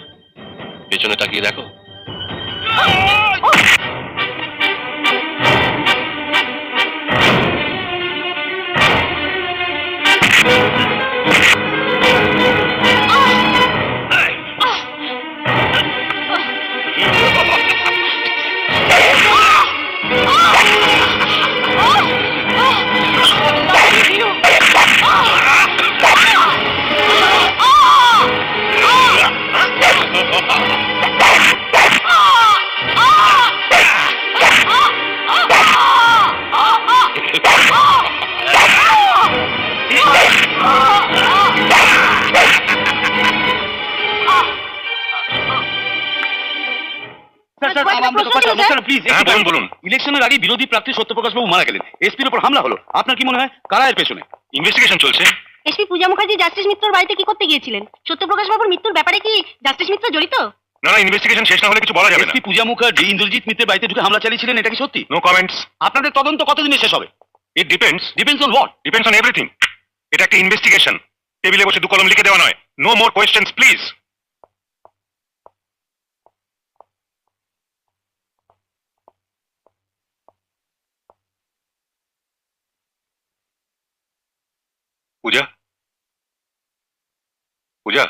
পেছনে তাকিয়ে দেখো। হ্যাঁ, বলুন বলুন। ইলেকশনের আগে বিরোধী প্রার্থী সত্যপ্রকাশ বাবু মারা গেলেন, এসপির উপর হামলা হলো। আপনার কি মনে হয় কারা এর পেছনে? ইনভেস্টিগেশন চলছে। এসপি পূজা মুখার্জি জাস্টিস মিত্রর বাড়িতে কি করতে গিয়েছিলেন? সত্যপ্রকাশ বাবুর মৃত্যুর ব্যাপারে কি জাস্টিস মিত্র জড়িত? না না, ইনভেস্টিগেশন শেষ না হলে কিছু বলা যাবে না। এসপি পূজা মুখার্জি ইন্দ্রজিৎ মিত্রের বাড়িতে ঢুকে হামলা চালিয়েছিলেন, এটা কি সত্যি? No comments. আপনাদের তদন্ত কতদিনে শেষ হবে? It depends. Depends on what? Depends on everything. এটা একটা ইনভেস্টিগেশন, টেবিলে বসে দু কলম লিখে দেওয়া নয়। No more questions please. Puja, Puja,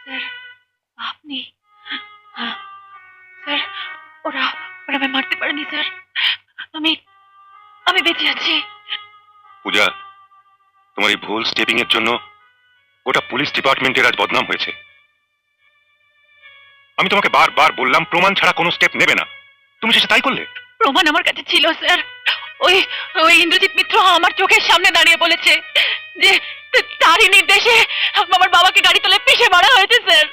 sir আপনি? স্যার ওরা ওরা আমায় মারতে পারেনি স্যার। আমি আমি বেঁচে আছি। পূজা, তোমার এই ভুল স্টেপিং এর জন্য গোটা পুলিশ ডিপার্টমেন্টের আজ বদনাম হয়েছে। আমি তোমাকে বারবার বললাম প্রমাণ ছাড়া কোনো স্টেপ নেবে না, তুমি সেটা তাই করলে। প্রমাণ আমার কাছে ছিল স্যার। ওই ওই ইন্দ্রজিৎ মিত্র আমার চোখের সামনে দাঁড়িয়ে বলেছে যে তারই নির্দেশে আমার বাবাকে গাড়ি তোলে পিষে মারা হয়েছে স্যার।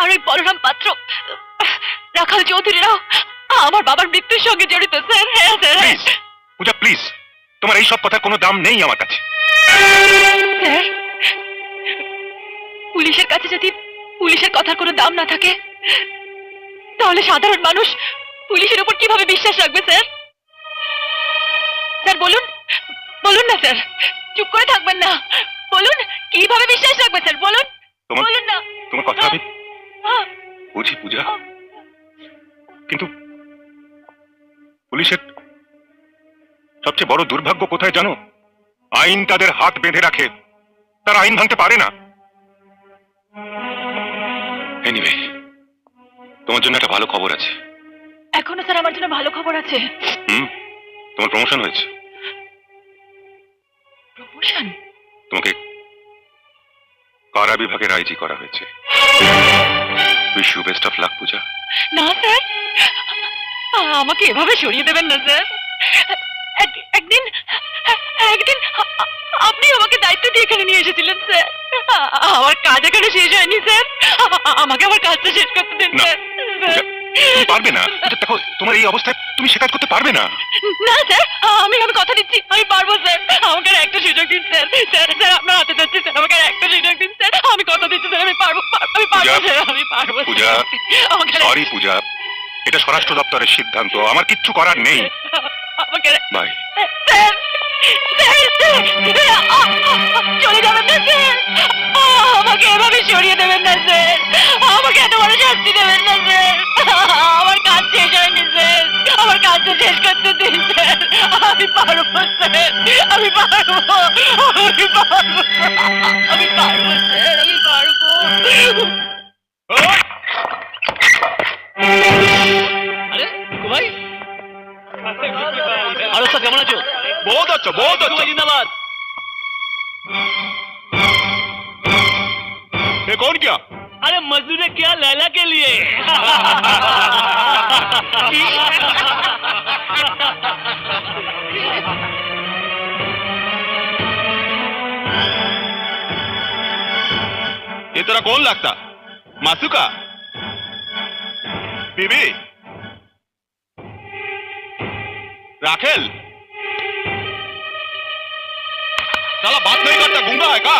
আর ওই বলরাম পাত্র, রাখাল চৌধুরীরাও আমার বাবার মৃত্যুর সঙ্গে জড়িত স্যার। হ্যাঁ স্যার। প্লিজ পূজা, প্লিজ, তোমার এই সব কথার কোনো দাম নেই আমার কাছে। স্যার পুলিশের কাছে যদি পুলিশের কথার কোনো দাম না থাকে তাহলে সাধারণ মানুষ পুলিশের উপর কিভাবে বিশ্বাস রাখবে স্যার? স্যার বলুন, বলুন না স্যার, চুপ করে থাকবেন না। বলুন কিভাবে বিশ্বাস রাখবে স্যার, বলুন বলুন না। তোমার কথা আমি বুঝি পূজা, কিন্তু পুলিশের সবচেয়ে বড় দুর্ভাগ্য কোথায় জানো? আইন তাদের হাত বেঁধে রাখে, তারা আইন ভাঙতে পারে না। এনিওয়ে, তোমার জন্য একটা ভালো খবর আছে। এখনো স্যার আমার জন্য ভালো খবর আছে। তোমার প্রমোশন হয়েছে। প্রমোশন? তোমাকে কারা বিভাগের আইজি করা হয়েছে। Wish you best of luck Puja. না স্যার, আমাকে এভাবে সরিয়ে দেবেন না স্যার। একদিন একদিন আপনি আমাকে দায়িত্ব দিয়ে এখানে নিয়ে এসেছিলেন স্যার। আমার কাজ এখানে শেষ হয়নি স্যার, আমাকে আমার কাজটা শেষ করতে দিন না, স্যার। পূজা, তুমি পারবে না। পূজা, দেখো তোমার এই অবস্থায় তুমি সে কাজ করতে পারবে না। না স্যার, আমি কথা দিচ্ছি আমি পারবো স্যার। আমাকে আর একটা সুযোগ দিন স্যার। স্যার স্যার আপনার হাতে যাচ্ছে স্যার, আমাকে আর একটা সুযোগ দিন স্যার। আমি কথা দিচ্ছি স্যার, আমি পারবো, আমি পারবো পূজা, স্যার, আমি পারবো পূজা, আমাকে সরি পূজা, এটা স্বরাষ্ট্র দপ্তরের সিদ্ধান্ত, আমার কিচ্ছু করার নেই। আমাকে বাই। স্যার, চলে যাবেন না স্যার, আমাকে এভাবে সরিয়ে দেবেন না স্যার, আমাকে এত বড় শাস্তি দেবেন না স্যার। আমার কাজ শেষ হয়নি স্যার, আমার কাজটা শেষ করতে দিন স্যার। আমি পারবো স্যার, আমি পারবো, আমি পারবো, আমি পারবো স্যার, আমি পারবো। আরে ভাই, আরো স্যার কেমন আছো? বহুত আচ্ছা, বহুত আচ্ছা। জিন্দাবাদ। ये कौन क्या? अरे मजदूर क्या लैला के लिए। ये तेरा कौन लगता? मासू का? बेबी राखेल साला बात नहीं करता गूंगा है का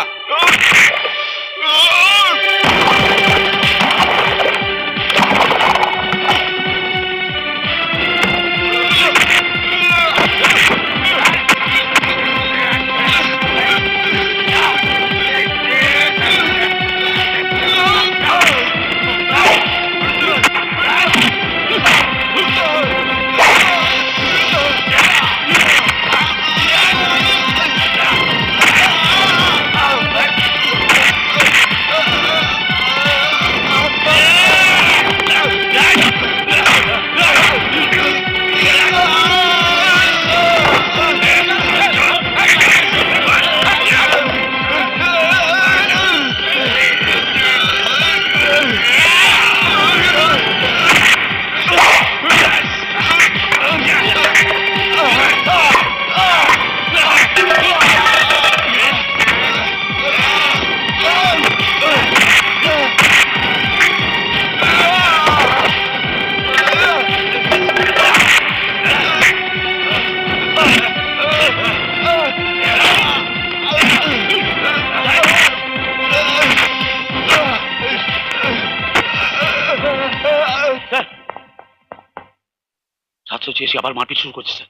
এসে আবার মারপিট শুরু করছে স্যার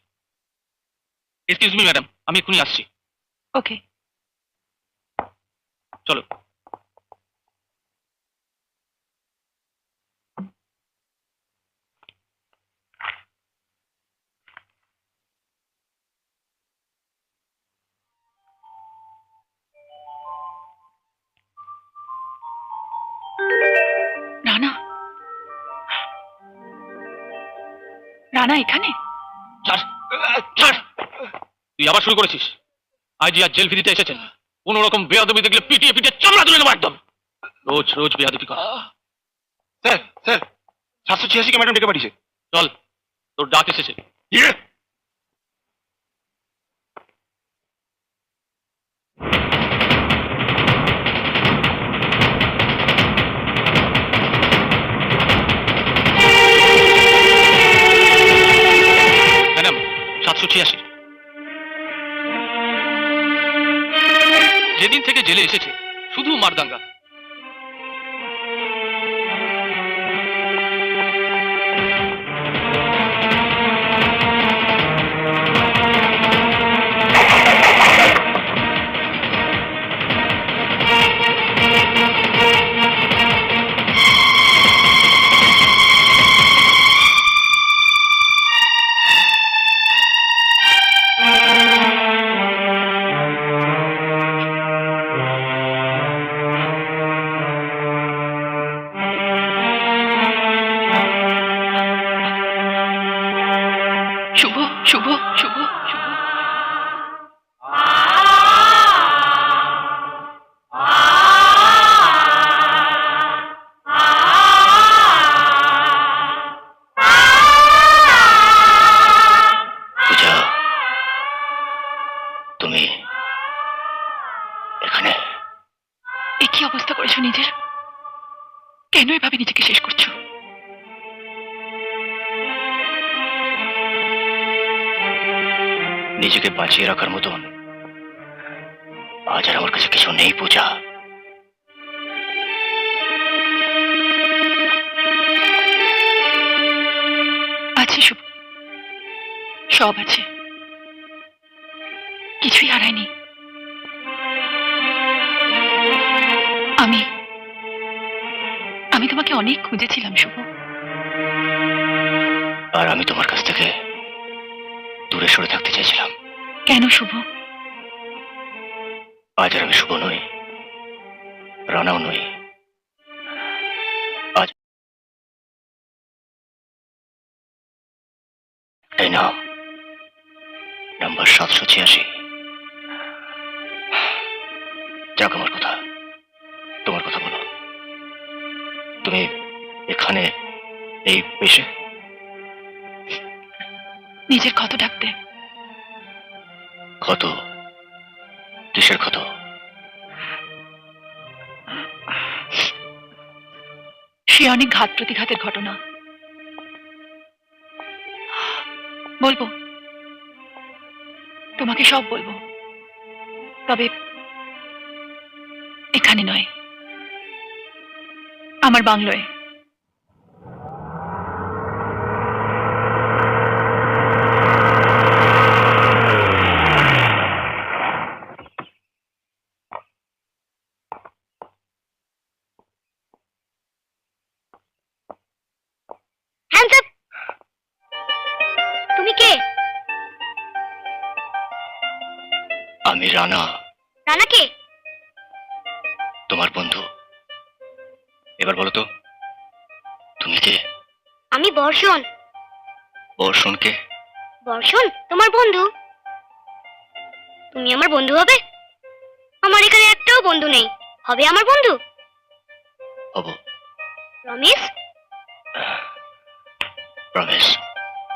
এক্সকিউজ মি ম্যাডাম আমি এক্ষুনি আসছি ওকে। চলো রানা, রানা এখানে? ছাড় ছাড় তুই আবার শুরু করেছিস আইজি আজ জেল ফিরিতে এসেছেন কোন রকম বেয়াদবি দেখলে পিটিয়ে পিটিয়ে চামড়া তুলে দেবো একদম রোজ রোজ বেয়াদবি কর স্যার স্যার 786 কে ম্যাডাম ডেকে পাঠিয়েছে চল তোর ডাক এসেছে ম্যাডাম 786 যেদিন থেকে জেলে এসেছে শুধু মারদাঙ্গা শুভ শুভ শুভ শুভ পূজা তুমি এখানে এ কি অবস্থা করেছো নিজের? কেন এভাবে নিজেকে শেষ করছো? নিজেকে বাঁচিয়ে রাখার মতন আজ আর আমার কাছে কিছু নেই পূজা। আছে শুভ, সব আছে, কিছুই হারায়নি। আমি আমি তোমাকে অনেক খুঁজেছিলাম শুভ। আর আমি তোমার কাছ থেকে দূরে সরে থাকতে চাইছিলাম। কেন শুভ? আজ আর আমি শুভ নই, রানাও নই। আজ এই নাম নাম্বার 786। যাক, আমার কথা, তোমার কথা বলো। তুমি এখানে এই পেশে নিজের ক্ষত ডাকতে। ক্ষত? কিসের ক্ষত? সে অনেক ঘাত প্রতিঘাতের ঘটনা, বলবো, তোমাকে সব বলবো, তবে এখানে নয়, আমার বাংলোয়। Hands up. তুমি কে? আমি রানা, রানা কে? তোমার বন্ধু। এবার বলো তো, তুমি কে? আমি বর্ষণ। বর্ষণকে? বর্ষণ তোমার বন্ধু? তুমি আমার বন্ধু হবে? আমার এখানে একটাও বন্ধু নেই, হবে আমার বন্ধু? হব। রমেশ? রমেশ।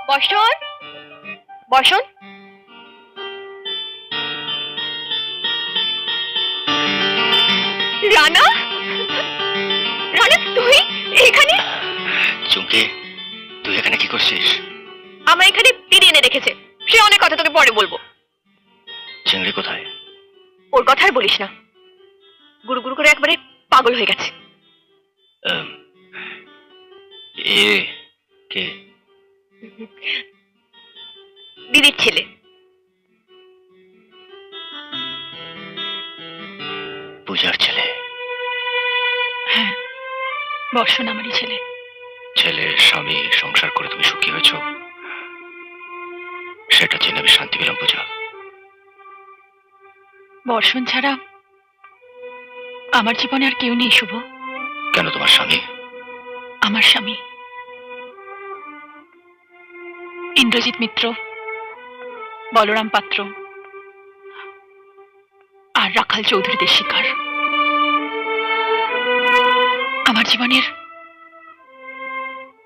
বর্ষণ, বর্ষণ, রানা, রানা তুই এখানে? চুমকি, তুই এখানে কি করছিস? আমার এখানে দিদি এনে রেখেছে, সে অনেক কথা তোকে পরে বলবো। চিংড়ি কোথায়? ওর কথা আর বলিস না, গুরু গুরু করে একবারে পাগল হয়ে গেছে। এ কে? দিদির ছেলে। পূজার ছেলে? হ্যাঁ, বর্ষণ আমারই ছেলে। ছেলে স্বামী সংসার করে তুমি সুখী হয়েছ, সেটা জেনে আমি শান্তি পেলাম পূজা। বর্ষণ ছাড়া আমার জীবনে আর কেউ নেই শুভ। কেন, তোমার স্বামী? আমার স্বামী ইন্দ্রজিৎ মিত্র, বলরাম পাত্র আর রাখাল চৌধুরীদের শিকার। আমার জীবনের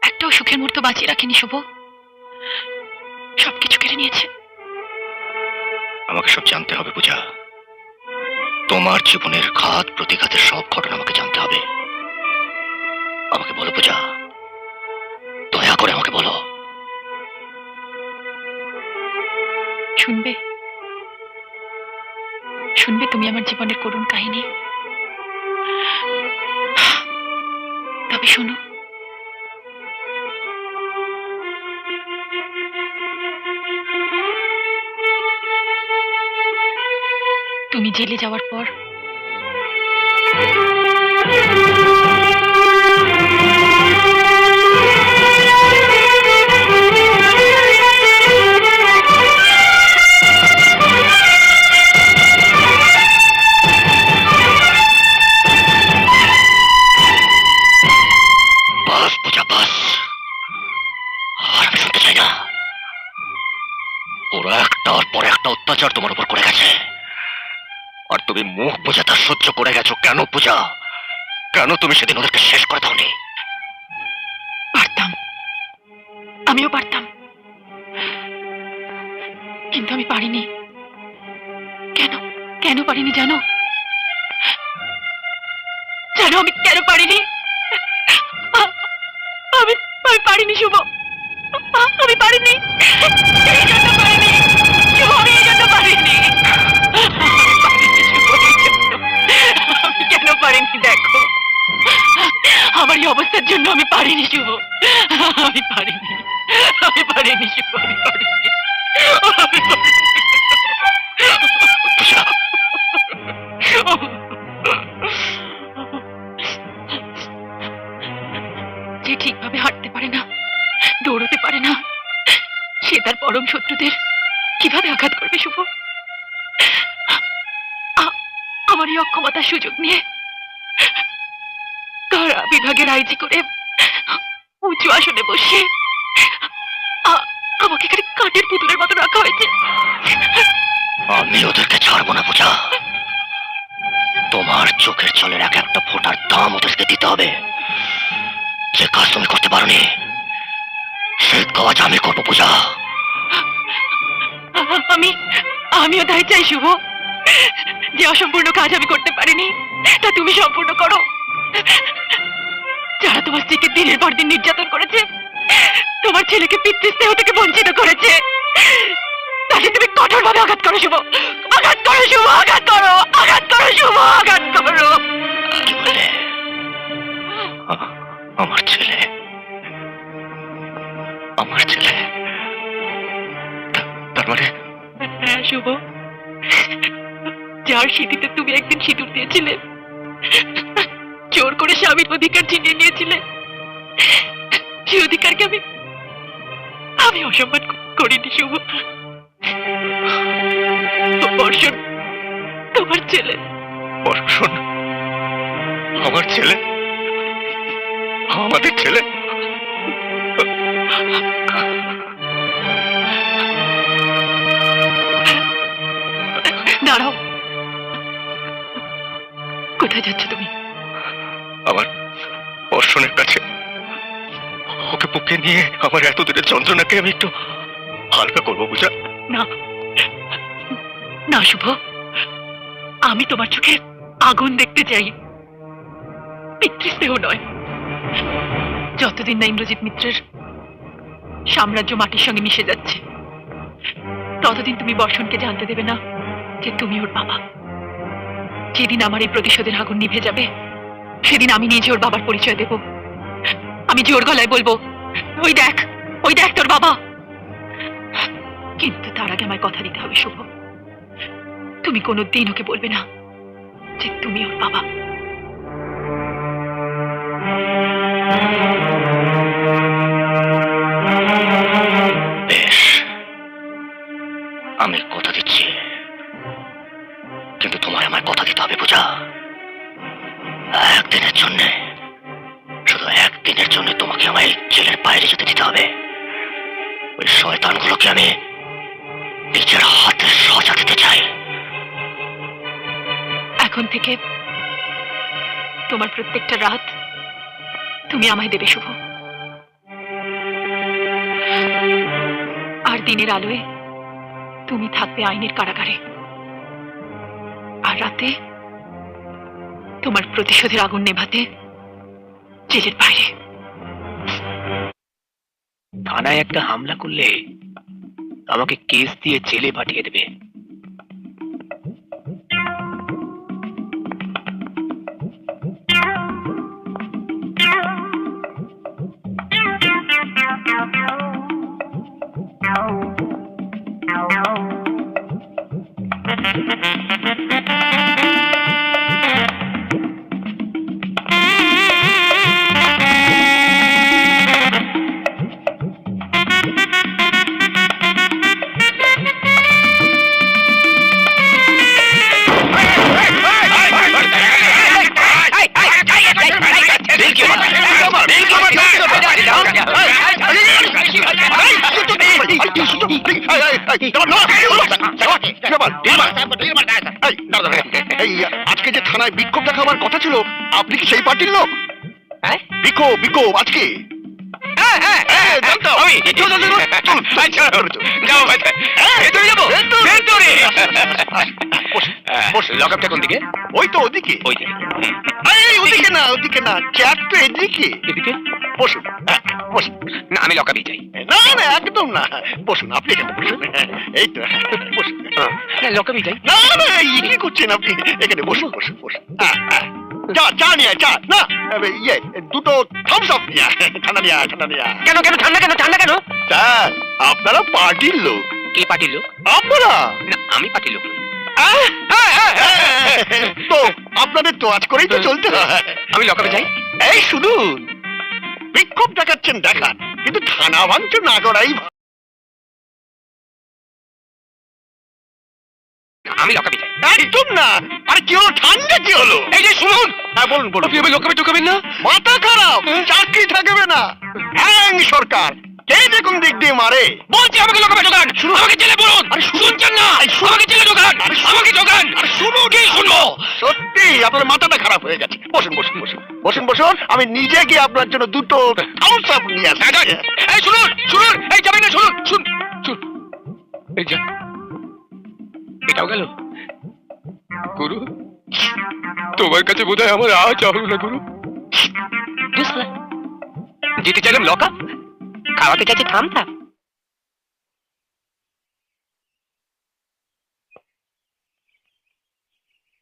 একটাও সুখের মুহূর্ত বাঁচিয়ে রাখেনি শুভ, সবকিছু কেড়ে নিয়েছে। আমাকে সব জানতে হবে পূজা, তোমার জীবনের ঘাত প্রতিঘাতের সব ঘটনা আমাকে জানতে হবে। আমাকে বলো পূজা, দয়া করে আমাকে বলো। শুনবে, শুনবে তুমি আমার জীবনের করুণ কাহিনী? তবে শোনো, তুমি জেলে যাওয়ার পর বাস পূজা বাস, আর আমি শুনতে চাই না। ওরা একটার পর একটা অত্যাচার তোমার উপর করে গেছে, আর তুমি মুখ বুঝে তা সহ্য করে গেছো। কেন পূজা, কেন তুমি সেদিন ওদেরকে শেষ করে দাওনি? পারতাম, আমিও পারতাম, কিন্তু আমি পারিনি। কেন, কেন পারিনি জানো? জানো আমি কেন পারিনি? আমি আমি পারিনি শুভ, আমি পারিনি, এই জন্য পারিনি শুভ, আমি এই জন্য পারিনি। আমি পারিনি শুভ, এই জন্য। আমি কেন পারিনি দেখো, আমার এই অবস্থার জন্য আমি পারিনি শুভ, আমি পারিনি, আমি পারিনি শুভ, আমি পারিনি, আমি পারিনি। পূজা, যে ঠিকভাবে হাঁটতে পারে না, দৌড়তে পারে না, সে তার পরম শত্রুদের কিভাবে আঘাত করবে শুভ? আমার এই অক্ষমতার সুযোগ নিয়ে কারা বিভাগের আইজি করে উঁচু আসনে বসিয়ে আমাকে এখানে কাঠের পুতুলের মতো রাখা হয়েছে। আমি ওদেরকে ছাড়বো না পূজা। তোমার চোখের জলের এক একটা ফোঁটার দাম ওদেরকে দিতে হবে। যে কাজ তুমি করতে পারোনি, সেই কাজ আমি করবো পূজা। আমিও তাই চাই শুভ, যে অসম্পূর্ণ কাজ আমি করতে পারিনি তা তুমি সম্পূর্ণ করো। যারা তোমার স্ত্রীকে দিনের পর দিন নির্যাতন করেছে, তোমার আমার ছেলেকে পিতৃস্নেহ থেকে বঞ্চিত করেছে, তাকে তুমি কঠোরভাবে আঘাত করো শুভ, আঘাত করো শুভ, আঘাত করো, আঘাত করো শুভ, আঘাত করো। কি বলে? আমার ছেলে, আমার ছেলে, তার মানে হ্যাঁ শুভ, যার সিঁথিতে তুমি একদিন সিঁদুর দিয়েছিলে, জোর করে স্বামীর অধিকার ছিনিয়ে নিয়েছিলে, সেই অধিকারকে আমি অসম্মান করিনি শুভ। বর্ষণ তোমার ছেলে। বর্ষণ আমার ছেলে, আমাদের ছেলে। দাঁড়াও, কোথায় যাচ্ছ তুমি? আমার বর্ষণের কাছে। ওকে বুকে নিয়ে আমার এত দূরের যন্ত্রণাকে আমি একটু হালকা করবো পূজা। না না শুভ, আমি তোমার চোখে আগুন দেখতে চাই, পিতৃস্নেহ নয়। যতদিন না ইন্দ্রজিৎ মিত্রের সাম্রাজ্য মাটির সঙ্গে মিশে যাচ্ছে, ততদিন তুমি বর্ষণকে জানতে দেবে না যে তুমি ওর বাবা। যেদিন আমার এই প্রতিশোধের আগুন নিভে যাবে, সেদিন আমি নিজে ওর বাবার পরিচয় দেব। আমি জোর গলায় বলবো, ওই দেখ, ওই দেখ তোর বাবা। কিন্তু তার আগে আমায় কথা দিতে হবে শুভ, তুমি কোনোদিন ওকে বলবে না যে তুমি ওর বাবা। বেশ, আমি কথা দিচ্ছি, কিন্তু তোমায় আমার কথা দিতে হবে পূজা। একদিনের জন্য, শুধু একদিনের জন্য তোমাকে আমায় জেলের বাইরে যেতে দিতে হবে। ওই শয়তানগুলোকে আমি নিজের হাতে সাজা দিতে চাই। এখন থেকে তোমার প্রত্যেকটা রাত তুমি আমায় দেবে শুভ। আর দিনের আলোয় তুমি থাকবে আইনের কারাগারে, আর রাতে তোমার প্রতিশোধের আগুন নেভাতে জেলের বাইরে। থানায় একটা হামলা করলে আমাকে কেস দিয়ে জেলে পাঠিয়ে দেবে। আজকে যে থানায় বিক্ষোভ দেখাবার কথা ছিল, আপনি কি সেই পার্টির লোক? বিক্ষোভ বিক্ষোভ আজকে লকআপটা কোন দিকে? ওই তো ওদিকে। ওই দিকে। ওদিকে না, ওদিকে না, চেয়ার তো এদিকে। এদিকে? বসুন, বসুন। না, আমি লকআপই চাই। না না, একদম না, বসুন, আপনি এখানে বসুন। এই তো, বসুন। লকআপই চাই। না না, কি করছেন আপনি? এখানে বসুন, বসুন, বসুন। চা চা নিয়ে আয়, চা না, ইয়ে দুটো থামস আপ নিয়ে আয়, ঠান্ডা নিয়ে আয়, ঠান্ডা নিয়ে আয়। কেন কেন ঠান্ডা কেন ঠান্ডা কেন? স্যার, আপনারা পার্টির লোক। কে পার্টির লোক? আপনারা? না, আমি পার্টির লোক নই। তো আপনাদের তো আজ করেই তো চলতে হয়। আমি লকআপে যাই। এই শুনুন, বিক্ষোভ দেখাচ্ছেন দেখান, কিন্তু থানা ভাঙচুর না করাই ভালো। আমি লকআপে যাই। একদম না। আরে কি হলো, ঠান্ডা কি হলো? এই যে শুনুন। হ্যাঁ বলুন বলুন। আপনি আমার লকআপে ঢুকাবেন না? মাথা খারাপ, চাকরি থাকবে না। হ্যাঁ সরকার কে দেখুন দিক দিয়ে মারে। বলছি আমাকে লকআপে ঢোকান, আমাকে জেলে বলুন। আরে শুনছেন না? আমাকে জেলে ঢোকান, আমাকে ঢোকান। শুনুন, কি শুনবো? সত্যি আপনার মাথাটা খারাপ হয়ে গেছে। বসুন বসুন বসুন বসুন বসুন, আমি নিজে গিয়ে আপনার জন্য দুটো থামস আপ নিয়ে আসি। এই শুনুন শুনুন, এই যাবেন না, শুনুন শুন শুন। এই যা, এটাও গেল। গুরু, তোমার কাছে বোধহয় আমার আজ হবে না গুরু। যেতে চাইলাম লকআপ, খাওয়াতে চাইছি, থাম থাম।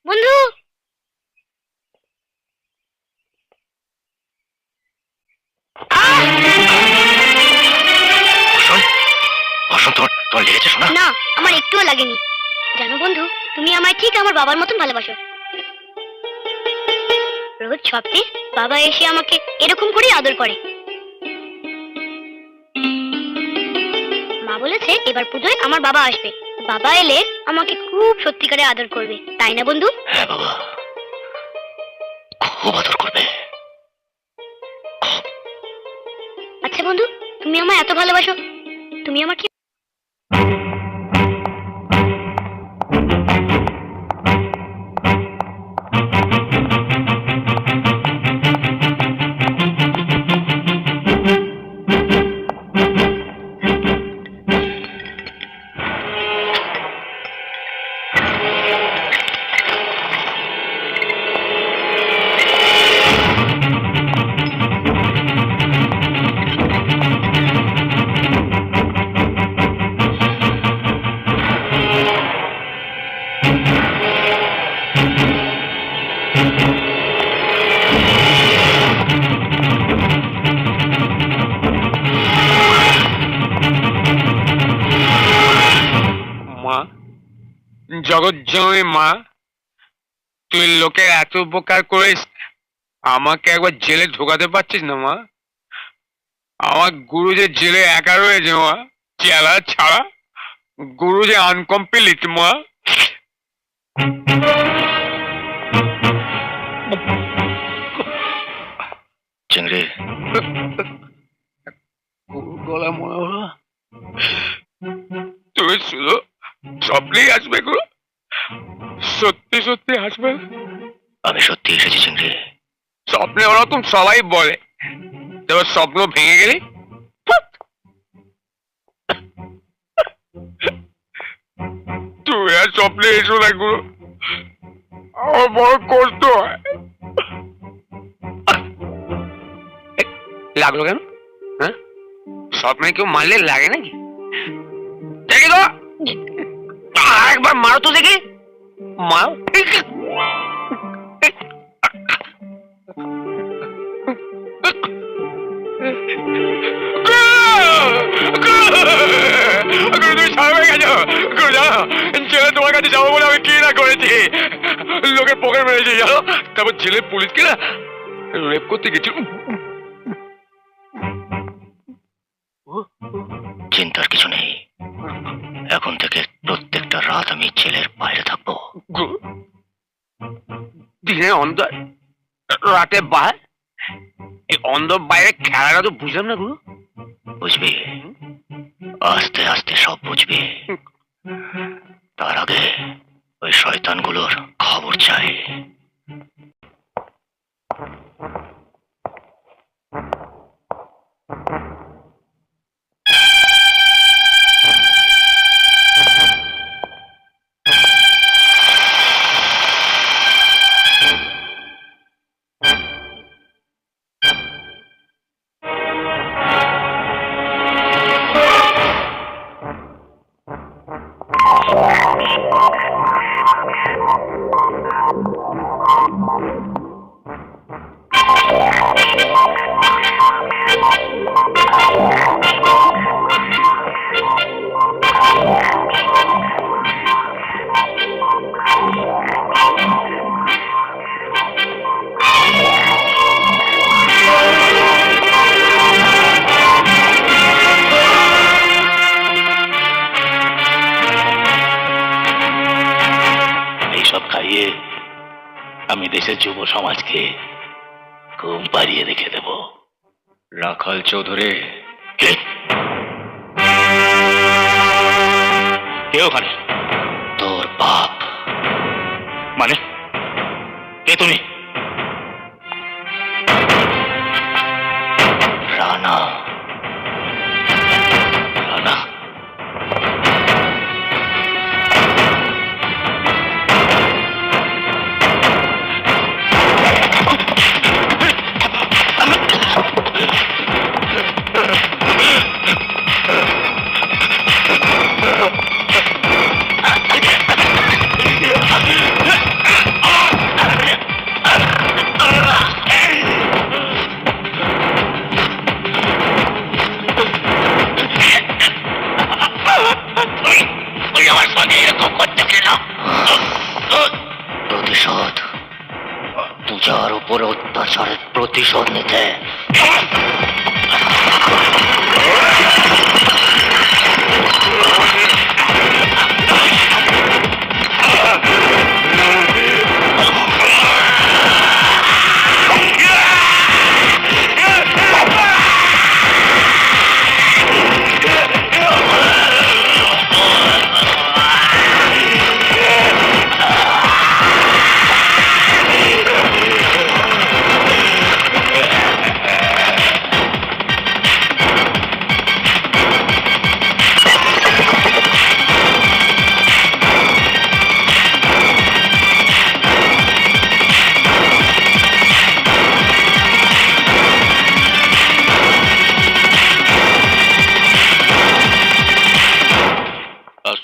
বন্ধু, বসন্ত, তোমার লেগেছে শোনা? না, আমার একটুও লাগেনি। জানো বন্ধু, তুমি আমায় ঠিক আমার বাবার মতন ভালোবাসো। রোজ স্বপ্নে বাবা এসে আমাকে এরকম করেই আদর করে। মা বলেছে এবার পুজোয় আমার বাবা আসবে। বাবা এলে আমাকে খুব সত্যিকারে আদর করবে, তাই না বন্ধু? হ্যাঁ বাবা, খুব আদর করবে। আচ্ছা বন্ধু, তুমি আমায় এত ভালোবাসো, তুমি আমার কি মা, জগৎ জননী মা, তুই লোকে এত উপকার করিস, আমাকে একবার জেলে ঢোকাতে পারছিস না মা? আমার গুরু যে জেলে একা রয়েছে মা, চেলা ছাড়া, গুরু যে আনকমপ্লিট মা। চিংড়ি, গুরু গলা মনে হলো তুমি শুধু স্বপ্নেই আসবে গুরু, সত্যি সত্যি আসবে? আমি সত্যি এসেছি চিংড়ি। স্বপ্নে ওরকম সবাই বলে, তবে স্বপ্ন ভেঙে গেলে তুই আর স্বপ্নে এসো না গুরু, আমার বড় কষ্ট হয়। লাগলো কেন? হ্যাঁ, স্বপ্নে কেউ মারলে লাগে নাকি? দেখি তো, একবার মারো তো দেখি, মারো। তোমার কাছে যাবো বলে আমি কি না করেছি, লোকের পকেট মেরেছি জানো, তারপর ছেলে পুলিশকে না রেপ করতে গেছিল। চিন্তার কিছু নেই, এখন থেকে প্রত্যেকটা রাত আমি জেলের বাইরে থাকবো। দিনে অন্ধর, রাতে বাইরে, এই অন্ধ বাইরে খেলাটা তো বুঝলাম না গুরু। বুঝবি, আস্তে আস্তে সব বুঝবি। তার আগে ওই শয়তানগুলোর খবর চাই। আমি দেশের যুব সমাজকে ঘুম পাড়িয়ে রেখে দেব। রাখাল চৌধুরী, কে কে ওখানে? তোর বাপ। মানে কে তুমি? রানা। রানা?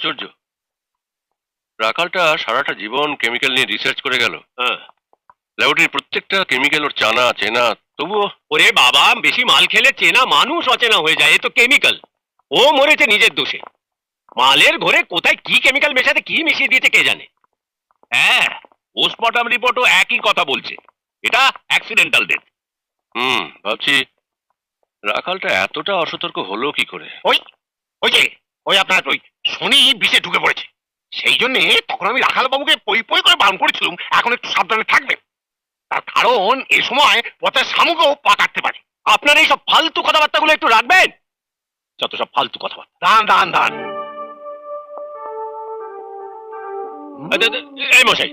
আশ্চর্য, রাখালটা সারাটা জীবন কেমিক্যাল নিয়ে রিসার্চ করে গেল। হ্যাঁ। ল্যাবরেটরির প্রত্যেকটা কেমিক্যাল ওর জানা চেনা, তবুও ওরে বাবা, বেশি মাল খেলে চেনা মানুষ অচেনা হয়ে যায়, এ তো কেমিক্যাল। ও মরেছে নিজের দোষে। মালের ঘরে কোথায় কি কেমিক্যাল মেশাতে কি মিশিয়ে দিয়েছে কে জানে। হ্যাঁ, পোস্টমর্টম রিপোর্টও একই কথা বলছে, এটা অ্যাক্সিডেন্টাল ডেথ। ভাবছি রাখালটা এতটা অসতর্ক হলো কি করে। ওই আপনার ওই শনি বিষে ঢুকে পড়েছে, সেই জন্য তখন আমি রাখাল বাবুকে পই পই করে বারণ করেছিলাম এখন একটু সাবধানে থাকবেন। তার কারণ এই সময় পথের শামুকও পা কাটতে পারে। আপনার এই সব ফালতু কথাবার্তাগুলো একটু রাখবেন, যত সব ফালতু কথাবার্তা। দান এই মশাই,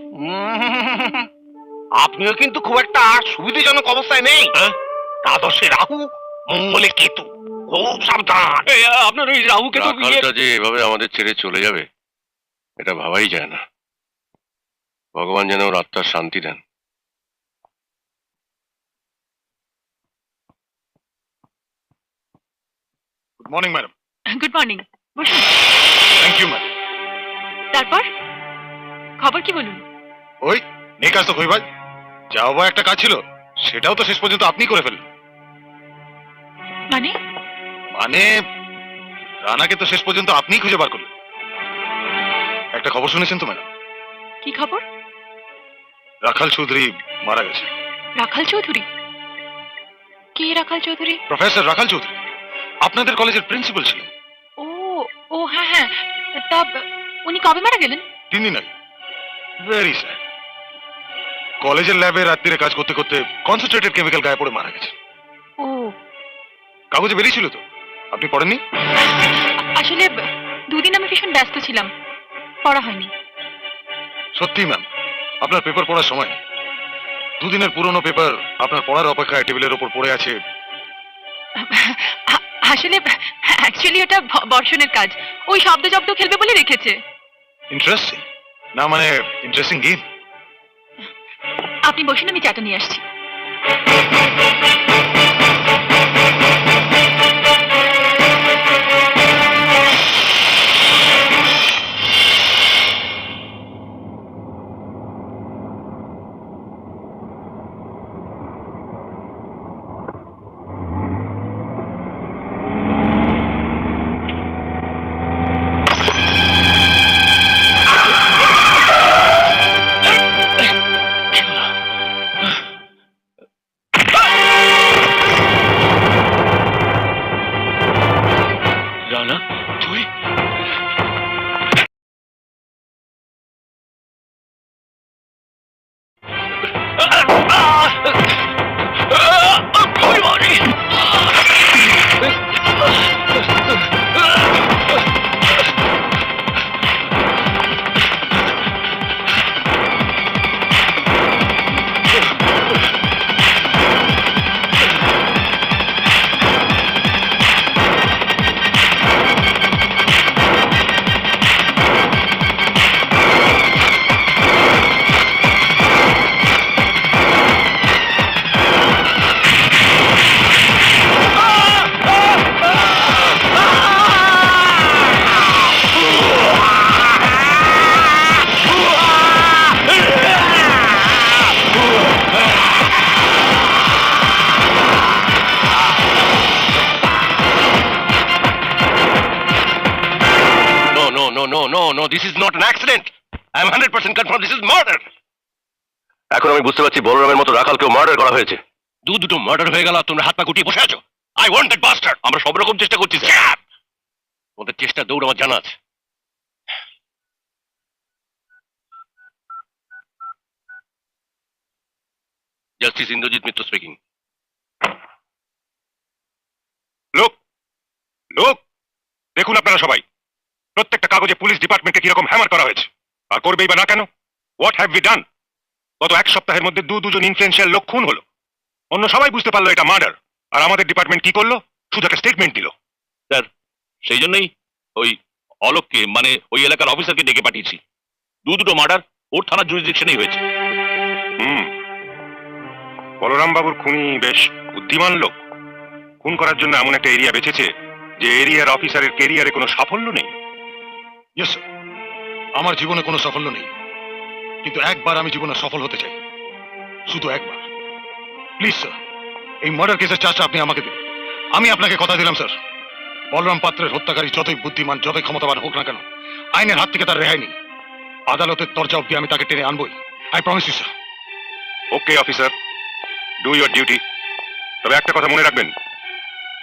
আপনিও কিন্তু খুব একটা সুবিধাজনক অবস্থায় নেই। দ্বাদশে রাহু, মঙ্গলে কেতু, খুব সাবধান। আপনার ওই রাহুকে তো রাখালটা যে এভাবে আমাদের ছেড়ে চলে যাবে এটা ভাবাই যায় না। ভগবান যেন ওর আত্মার শান্তি দেন। Good morning madam. Good morning, বসুন। Thank you madam. তারপর খবর কি বলুন? ওই নেই কাজ তো ভাই, যাও বা একটা কাজ ছিল সেটাও তো শেষ পর্যন্ত আপনি করে ফেললেন। মানে মানে রানাকে তো শেষ পর্যন্ত আপনিই খুঁজে বার করলেন। একটা খবর শুনেছেন তো ম্যাডাম? কি খবর? রাখাল চৌধুরী মারা গেছে। রাখাল চৌধুরী? কে রাখাল চৌধুরী? প্রফেসর রাখাল চৌধুরী, আপনাদের কলেজের প্রিন্সিপাল ছিলেন। ও ও হ্যাঁ হ্যাঁ, তা উনি কবে মারা গেলেন? 3 দিন আগে। Very sad. কলেজের ল্যাবে রাত্রিরে কাজ করতে করতে কনসেন্ট্রেটেড কেমিক্যাল গায়ে পড়ে মারা গেছে। ও, কাগজে বেরিয়েছিল তো, আপনি পড়েননি? আসলে দুদিন আমি ভীষণ ব্যস্ত ছিলাম, পড়া হয়নি। সত্যি ম্যাম, আপনার পেপার পড়ার সময় 2 দিনের পুরনো পেপার আপনার পড়ার অপেক্ষায় টেবিলের ওপর পড়ে আছে। আসলে অ্যাকচুয়ালি এটা বর্ষণের কাজ, ওই শব্দ জব্দ খেলবে বলে রেখেছে। ইন্টারেস্টিং না, মানে ইন্টারেস্টিং গেম। আপনি বসুন, আমি চাটা নিয়ে আসছি। রানা, তুই? No, this is not an accident. I am 100% confirmed this is murder. এখন আমি বুঝতে পারছি বলরামের মতো রাখালকেও মার্ডার করা হয়েছে। দুটো মার্ডার হয়ে গেল আর তোমরা হাত পা গুটিয়ে বসে আছো। I want that bastard. আমরা সব রকম চেষ্টা করছি স্যার। ওদের চেষ্টা দৌড় আমার জানা আছে। জাস্টিস ইন্দ্রজিৎ মিত্র স্পিকিং। লোক দেখুন আপনারা সবাই, প্রত্যেকটা কাগজে পুলিশ ডিপার্টমেন্টকে কিরকম হ্যামার করা হয়েছে, আর করবেই বা না কেন। হোয়াট হ্যাভ উই ডান? গত 1 সপ্তাহের মধ্যে দুজন ইনফ্লুয়েন্সিয়াল লোক খুন হলো, অন্য সবাই বুঝতে পারলো এটা মার্ডার, আর আমাদের ডিপার্টমেন্ট কি করলো? শুধু একটা স্টেটমেন্ট দিল। স্যার, সেই জন্যই ওই অলোককে, মানে ওই এলাকার অফিসারকে ডেকে পাঠিয়েছি। দুটো মার্ডার ওর থানার জুরিসডিকশনেই হয়েছে। বলরাম বাবুর খুনি বেশ বুদ্ধিমান লোক। খুন করার জন্য এমন একটা এরিয়া বেছেছে যে এরিয়ার অফিসারের ক্যারিয়ারে কোনো সাফল্য নেই। ইয়েস স্যার, আমার জীবনে কোনো সাফল্য নেই, কিন্তু একবার আমি জীবনে সফল হতে চাই, শুধু একবার। প্লিজ স্যার, এই মার্ডার কেসের চার্জটা আপনি আমাকে দিন। আমি আপনাকে কথা দিলাম স্যার, বলরাম পাত্রের হত্যাকারী যতই বুদ্ধিমান, যতই ক্ষমতাবান হোক না কেন, আইনের হাত থেকে তার রেহাই নেই। আদালতের দরজা অব্দি আমি তাকে টেনে আনবই। I promise you sir. Okay officer, do your duty. তবে একটা কথা মনে রাখবেন,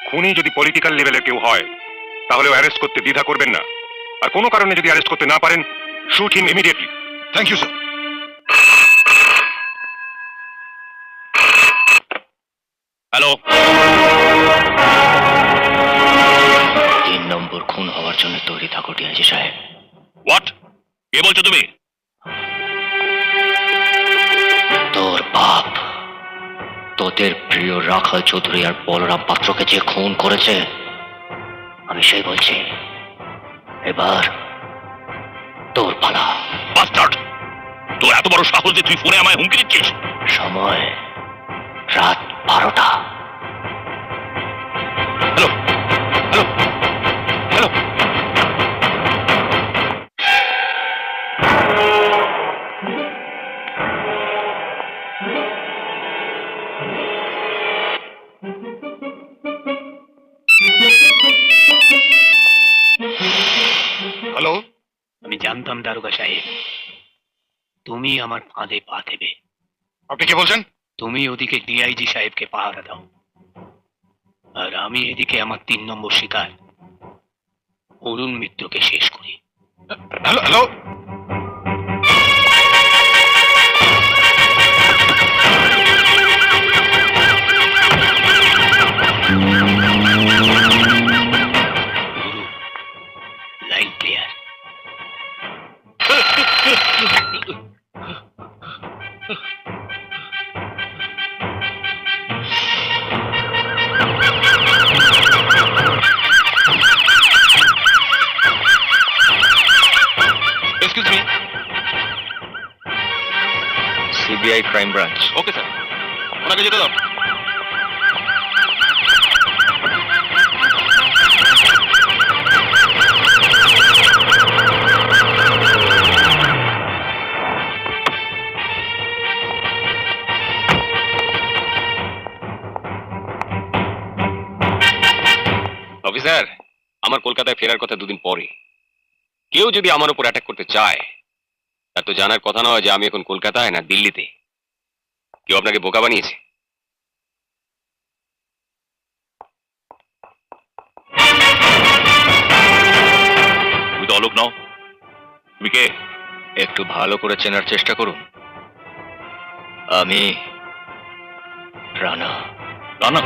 খুনি যদি পলিটিক্যাল লেভেলের কেউ হয় তাহলে অ্যারেস্ট করতে দ্বিধা করবেন না, আর কোনো কারণে যদি অ্যারেস্ট করতে না পারেন, shoot him immediately. Thank you sir. Hello, 3 number খুন হওয়ার জন্য তৈরি থাকো ডিআইজি সাহেব। হোয়াট? কে বলছো তুমি? তোর বাপ তোদের প্রিয় রাখাল চৌধুরী আর বলরাম পাত্রকে যে খুন করেছে, আমি সেই বলছি। এবার তোর পালা। বাস্টার্ড! তোর এত বড় সাহস যে তুই ফোনে আমায় হুমকি দিচ্ছিস? সময় রাত 12টা। Hello, hello, hello. হ্যালো, আমি জানতাম দারোগা সাহেব, তুমি আমার ফাঁদে পা দেবে। আপনি কে বলছেন? তুমি ওদিকে ডিআইজি সাহেবকে পাহারা দাও, আর আমি এদিকে আমার 3 নম্বর শিকার অরুণ মিত্রকে শেষ করি। হ্যালো হ্যালো, গুরু, line clear. Excuse me. CBI crime branch. Okay sir, ওনাকে যেতে দাও। অফিসার, আমার কলকাতায় ফেরার কথা 2 দিন পরে। কেউ যদি আমার উপর অ্যাটাক করতে চায়, তার তো জানার কথা নয় যে আমি এখন কলকাতায় না দিল্লিতে। কেউ আপনাকে বোকা বানিয়েছে? তুমি তো অলোক নাও, তুমি কে? একটু ভালো করে চেনার চেষ্টা করুন। আমি Rana. Rana?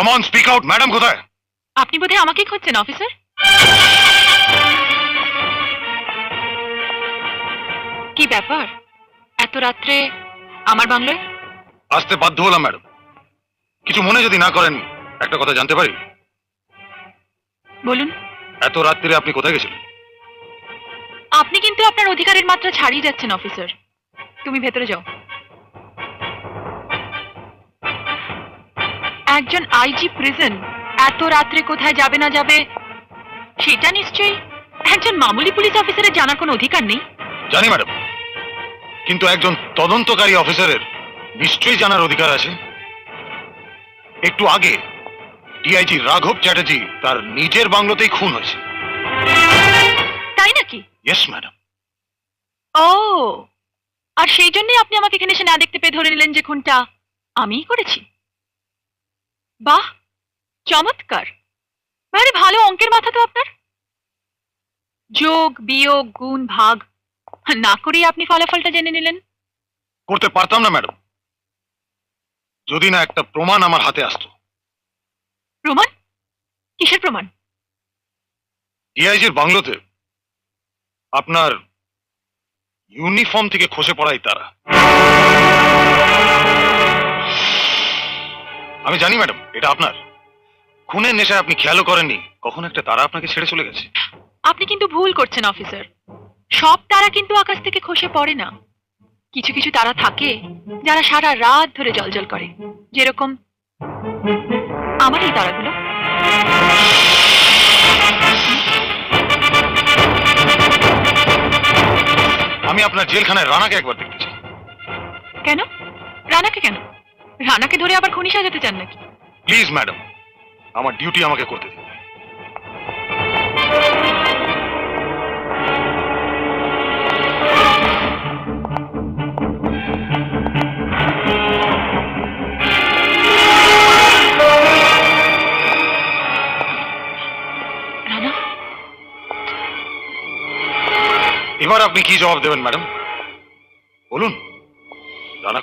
Come on, speak out. Madam কোথায়? আপনি বোধহয় আমাকেই খুঁজছেন অফিসার। কি ব্যাপার এত রাত্রে আমার বাংলোয়? আসতে বাধ্য হলাম ম্যাডাম। কিছু মনে যদি না করেন একটা কথা জানতে পারি? বলুন। এত রাত্রিরে আপনি কোথায় গেছিলেন? আপনি কিন্তু আপনার অধিকারের মাত্রা ছাড়িয়ে যাচ্ছেন অফিসার। তুমি ভেতরে যাও। একজন আইজি প্রিজন এত রাত্রে কোথায় যাবে না যাবে সেটা নিশ্চয়ই একজন মামুলি পুলিশ অফিসারের জানার কোনো অধিকার নেই। জানি ম্যাডাম, কিন্তু একজন তদন্তকারী অফিসারের নিশ্চয়ই জানার অধিকার আছে। একটু আগে ডিআইজি রাঘব চ্যাটার্জি তার নিজের বাংলোতেই খুন হয়েছে। তাই নাকি? Yes madam. ও, আর সেই জন্যই আপনি আমাকে এখানে এসে না দেখতে পেয়ে ধরে নিলেন যে খুনটা আমিই করেছি। বাহ, চমৎকার। ভারী ভালো অঙ্কের মাথা তো আপনার। যোগ বিয়োগ গুণ ভাগ না করেই আপনি ফলাফলটা জেনে নিলেন। করতে পারতাম না ম্যাডাম, যদি না একটা প্রমাণ আমার হাতে আসতো। প্রমাণ? কিসের প্রমাণ? ডিআইজির বাংলোতে আপনার ইউনিফর্ম থেকে খসে পড়াই তারা। আমি জানি ম্যাডাম এটা আপনার। খুনের নেশায় আপনি খেয়ালও করেননি কখন একটা তারা আপনাকে ছেড়ে চলে গেছে। আপনি কিন্তু ভুল করছেন অফিসার। সব তারা কিন্তু আকাশ থেকে খসে পড়ে না। কিছু কিছু তারা থাকে যারা সারা রাত ধরে জ্বলজ্বল করে, যেরকম আমার এই তারাগুলো। আমি আপনার জেলখানায় রানাকে একবার দেখতে চাই। কেন? রানাকে কেন? রানাকে ধরে আবার খনি সাজাতে চান নাকি? প্লিজ ম্যাডাম, আমার ডিউটি আমাকে করতে দিন। রানা, এবার আপনি কি জবাব দেবেন ম্যাডাম বলুন? রানা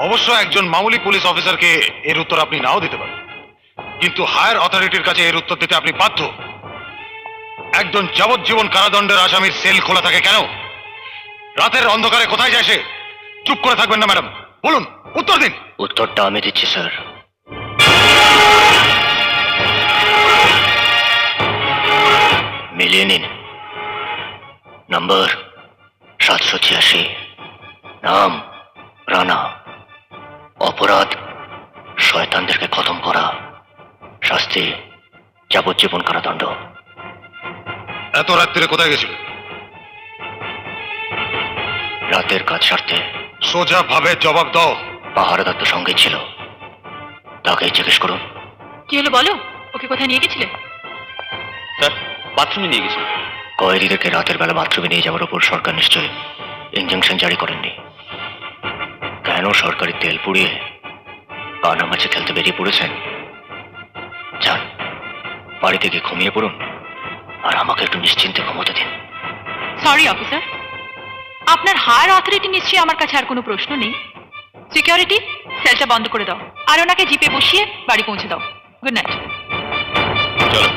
অবশ্য একজন মামুলি পুলিশ অফিসারকে এর উত্তর আপনি নাও দিতে পারেন, কিন্তু হায়ার অথরিটির কাছে এর উত্তর দিতে আপনি বাধ্য। একজন যাবজ্জীবন কারাদণ্ডের আসামির সেল খোলা থাকে কেন? রাতের অন্ধকারে কোথায় যায় সে? চুপ করে থাকবেন না ম্যাডাম, বলুন, উত্তর দিন। উত্তরটা আমি দিচ্ছি স্যার। মিলিয়ে নিন। নম্বর 786, নাম রানা, অপরাধ শয়তানদেরকে খতম করা, শাস্তি যাবজ্জীবন কারাদণ্ড। এত রাত্রিরে কোথায় গেছিলেন? রাতের কাজ সারতে। সোজা ভাবে জবাব দাও। পাহারাদার তো সঙ্গে ছিল, তাকেই জিজ্ঞেস করুন। কি হলো বলো? ওকে কোথায় নিয়ে গেছিলে? স্যার, বাথরুমে নিয়ে গেছি। কয়েদিদেরকে রাতের বেলা বাথরুমে নিয়ে যাওয়ার উপর সরকার নিশ্চয়ই ইনজাংশন জারি করেননি। কেন সরকারি তেল পুড়িয়ে কানামাছি খেলতে বেরিয়ে পড়েছেন? যান, বাড়িতে গিয়ে ঘুমিয়ে পড়ুন, আর আমাকে একটু নিশ্চিন্তে ঘুমোতে দিন। সরি অফিসার, আপনার হায়ার অথরিটি নিশ্চয়ই আমার কাছে আর কোনো প্রশ্ন নেই। সিকিউরিটি, সেলটা বন্ধ করে দাও, আর ওনাকে জিপে বসিয়ে বাড়ি পৌঁছে দাও। Good night. চলো।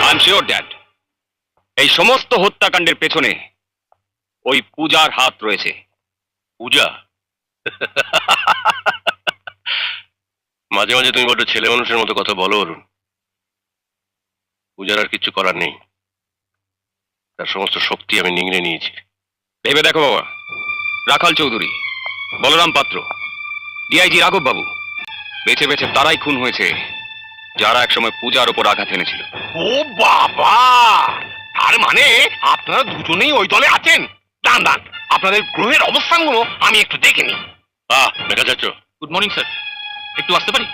আই এম শিওর ড্যাড, এই সমস্ত হত্যাকাণ্ডের পেছনে ওই পূজার হাত রয়েছে। পূজা? মাঝে মাঝে তুমি বড় ছেলে মানুষের মতো কথা বলো অরুণ। পূজার আর কিছু করার নেই, তার সমস্ত শক্তি আমি নিংড়ে নিয়েছি। ভেবে দেখো বাবা, রাখাল চৌধুরী, বলরাম পাত্র, ডিআইজি রাঘব বাবু, বেছে বেছে তারাই খুন হয়েছে যারা একসময় পূজার ওপর আঘাত এনেছিল। ও বাবা, তার মানে আপনারা দুজনেই ওই দলে আছেন? দান দান, আপনাদের গ্রহের অবস্থানগুলো আমি একটু দেখে নিই। দেখা যাচ্ছ। গুড মর্নিং স্যার, একটু আসতে পারি?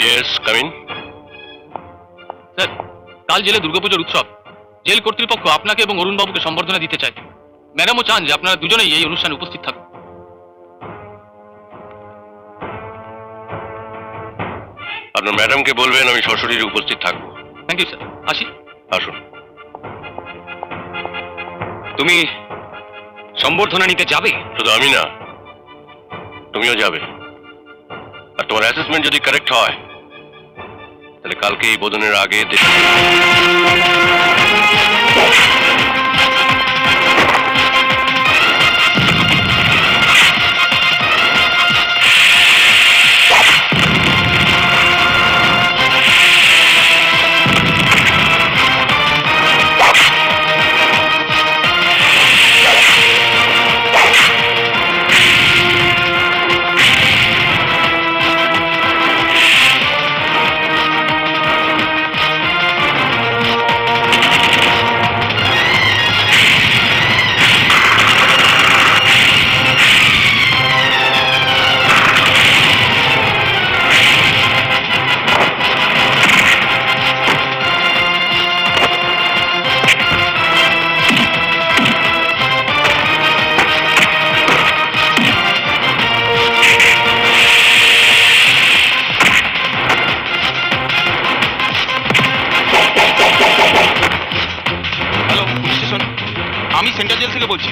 Yes, come in. স্যার, কাল জেলে দুর্গাপুজোর উৎসব। জেল কর্তৃপক্ষ আপনাকে এবং অরুণ বাবুকে সম্বর্ধনা দিতে চায়। ম্যাডামও চান যে আপনারা দুজনেই এই অনুষ্ঠানে উপস্থিত থাকুন। আপনার ম্যাডামকে বলবেন আমি সশরীরে উপস্থিত থাকবো। থ্যাংক ইউ স্যার, আসি। আসুন। তুমি সম্বর্ধনা নিতে যাবে? শুধু আমি না, তুমিও যাবে। আর তোমার অ্যাসেসমেন্ট যদি কারেক্ট হয় তাহলে কালকে এই বোধনের আগে হ্যালো, পুলিশ স্টেশন। আমি সেন্ট্রাল জেল থেকে বলছি।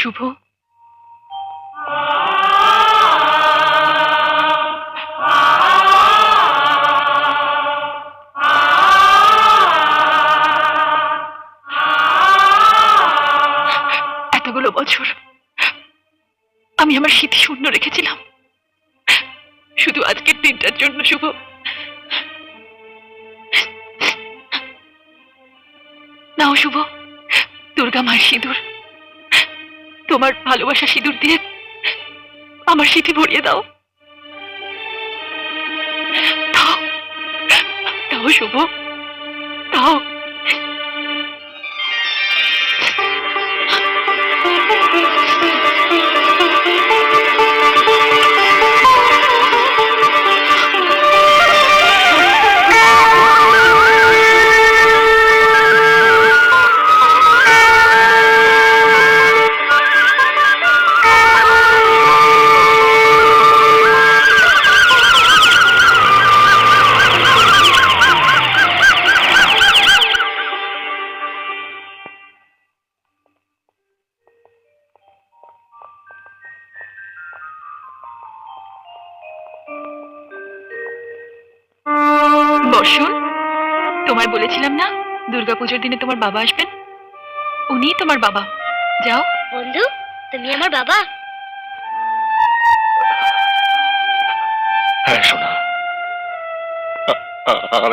শুভ, এতগুলো বছর আমি আমার স্মৃতি শূন্য রেখেছিলাম শুধু আজকের দিনটার জন্য। শুভ, নাও শুভ, দুর্গা মায়ের সিঁদুর, তোমার ভালোবাসা সিঁদুর দিয়ে আমার স্মৃতি ভরিয়ে দাও। দাও, দাও শুভ, দাও। বর্ষণ, তোমায় বলেছিলাম না দুর্গাপুজোর দিনে তোমার বাবা আসবেন? উনিই তোমার বাবা। যাও। বন্ধু, তুমি আমার বাবা? হ্যাঁ সোনা,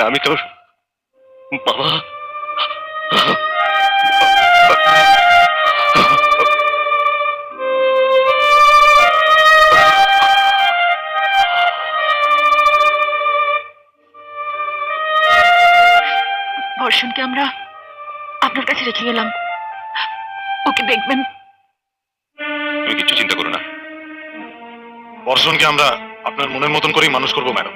আমি তোর বাবা। বর্ষণকে আমরা আপনার কাছে রেখে গেলাম, ওকে দেখবেন। তুমি কিচ্ছু চিন্তা করো না। বর্ষণকে আমরা আপনার মনের মতন করেই মানুষ করবো ম্যাডাম।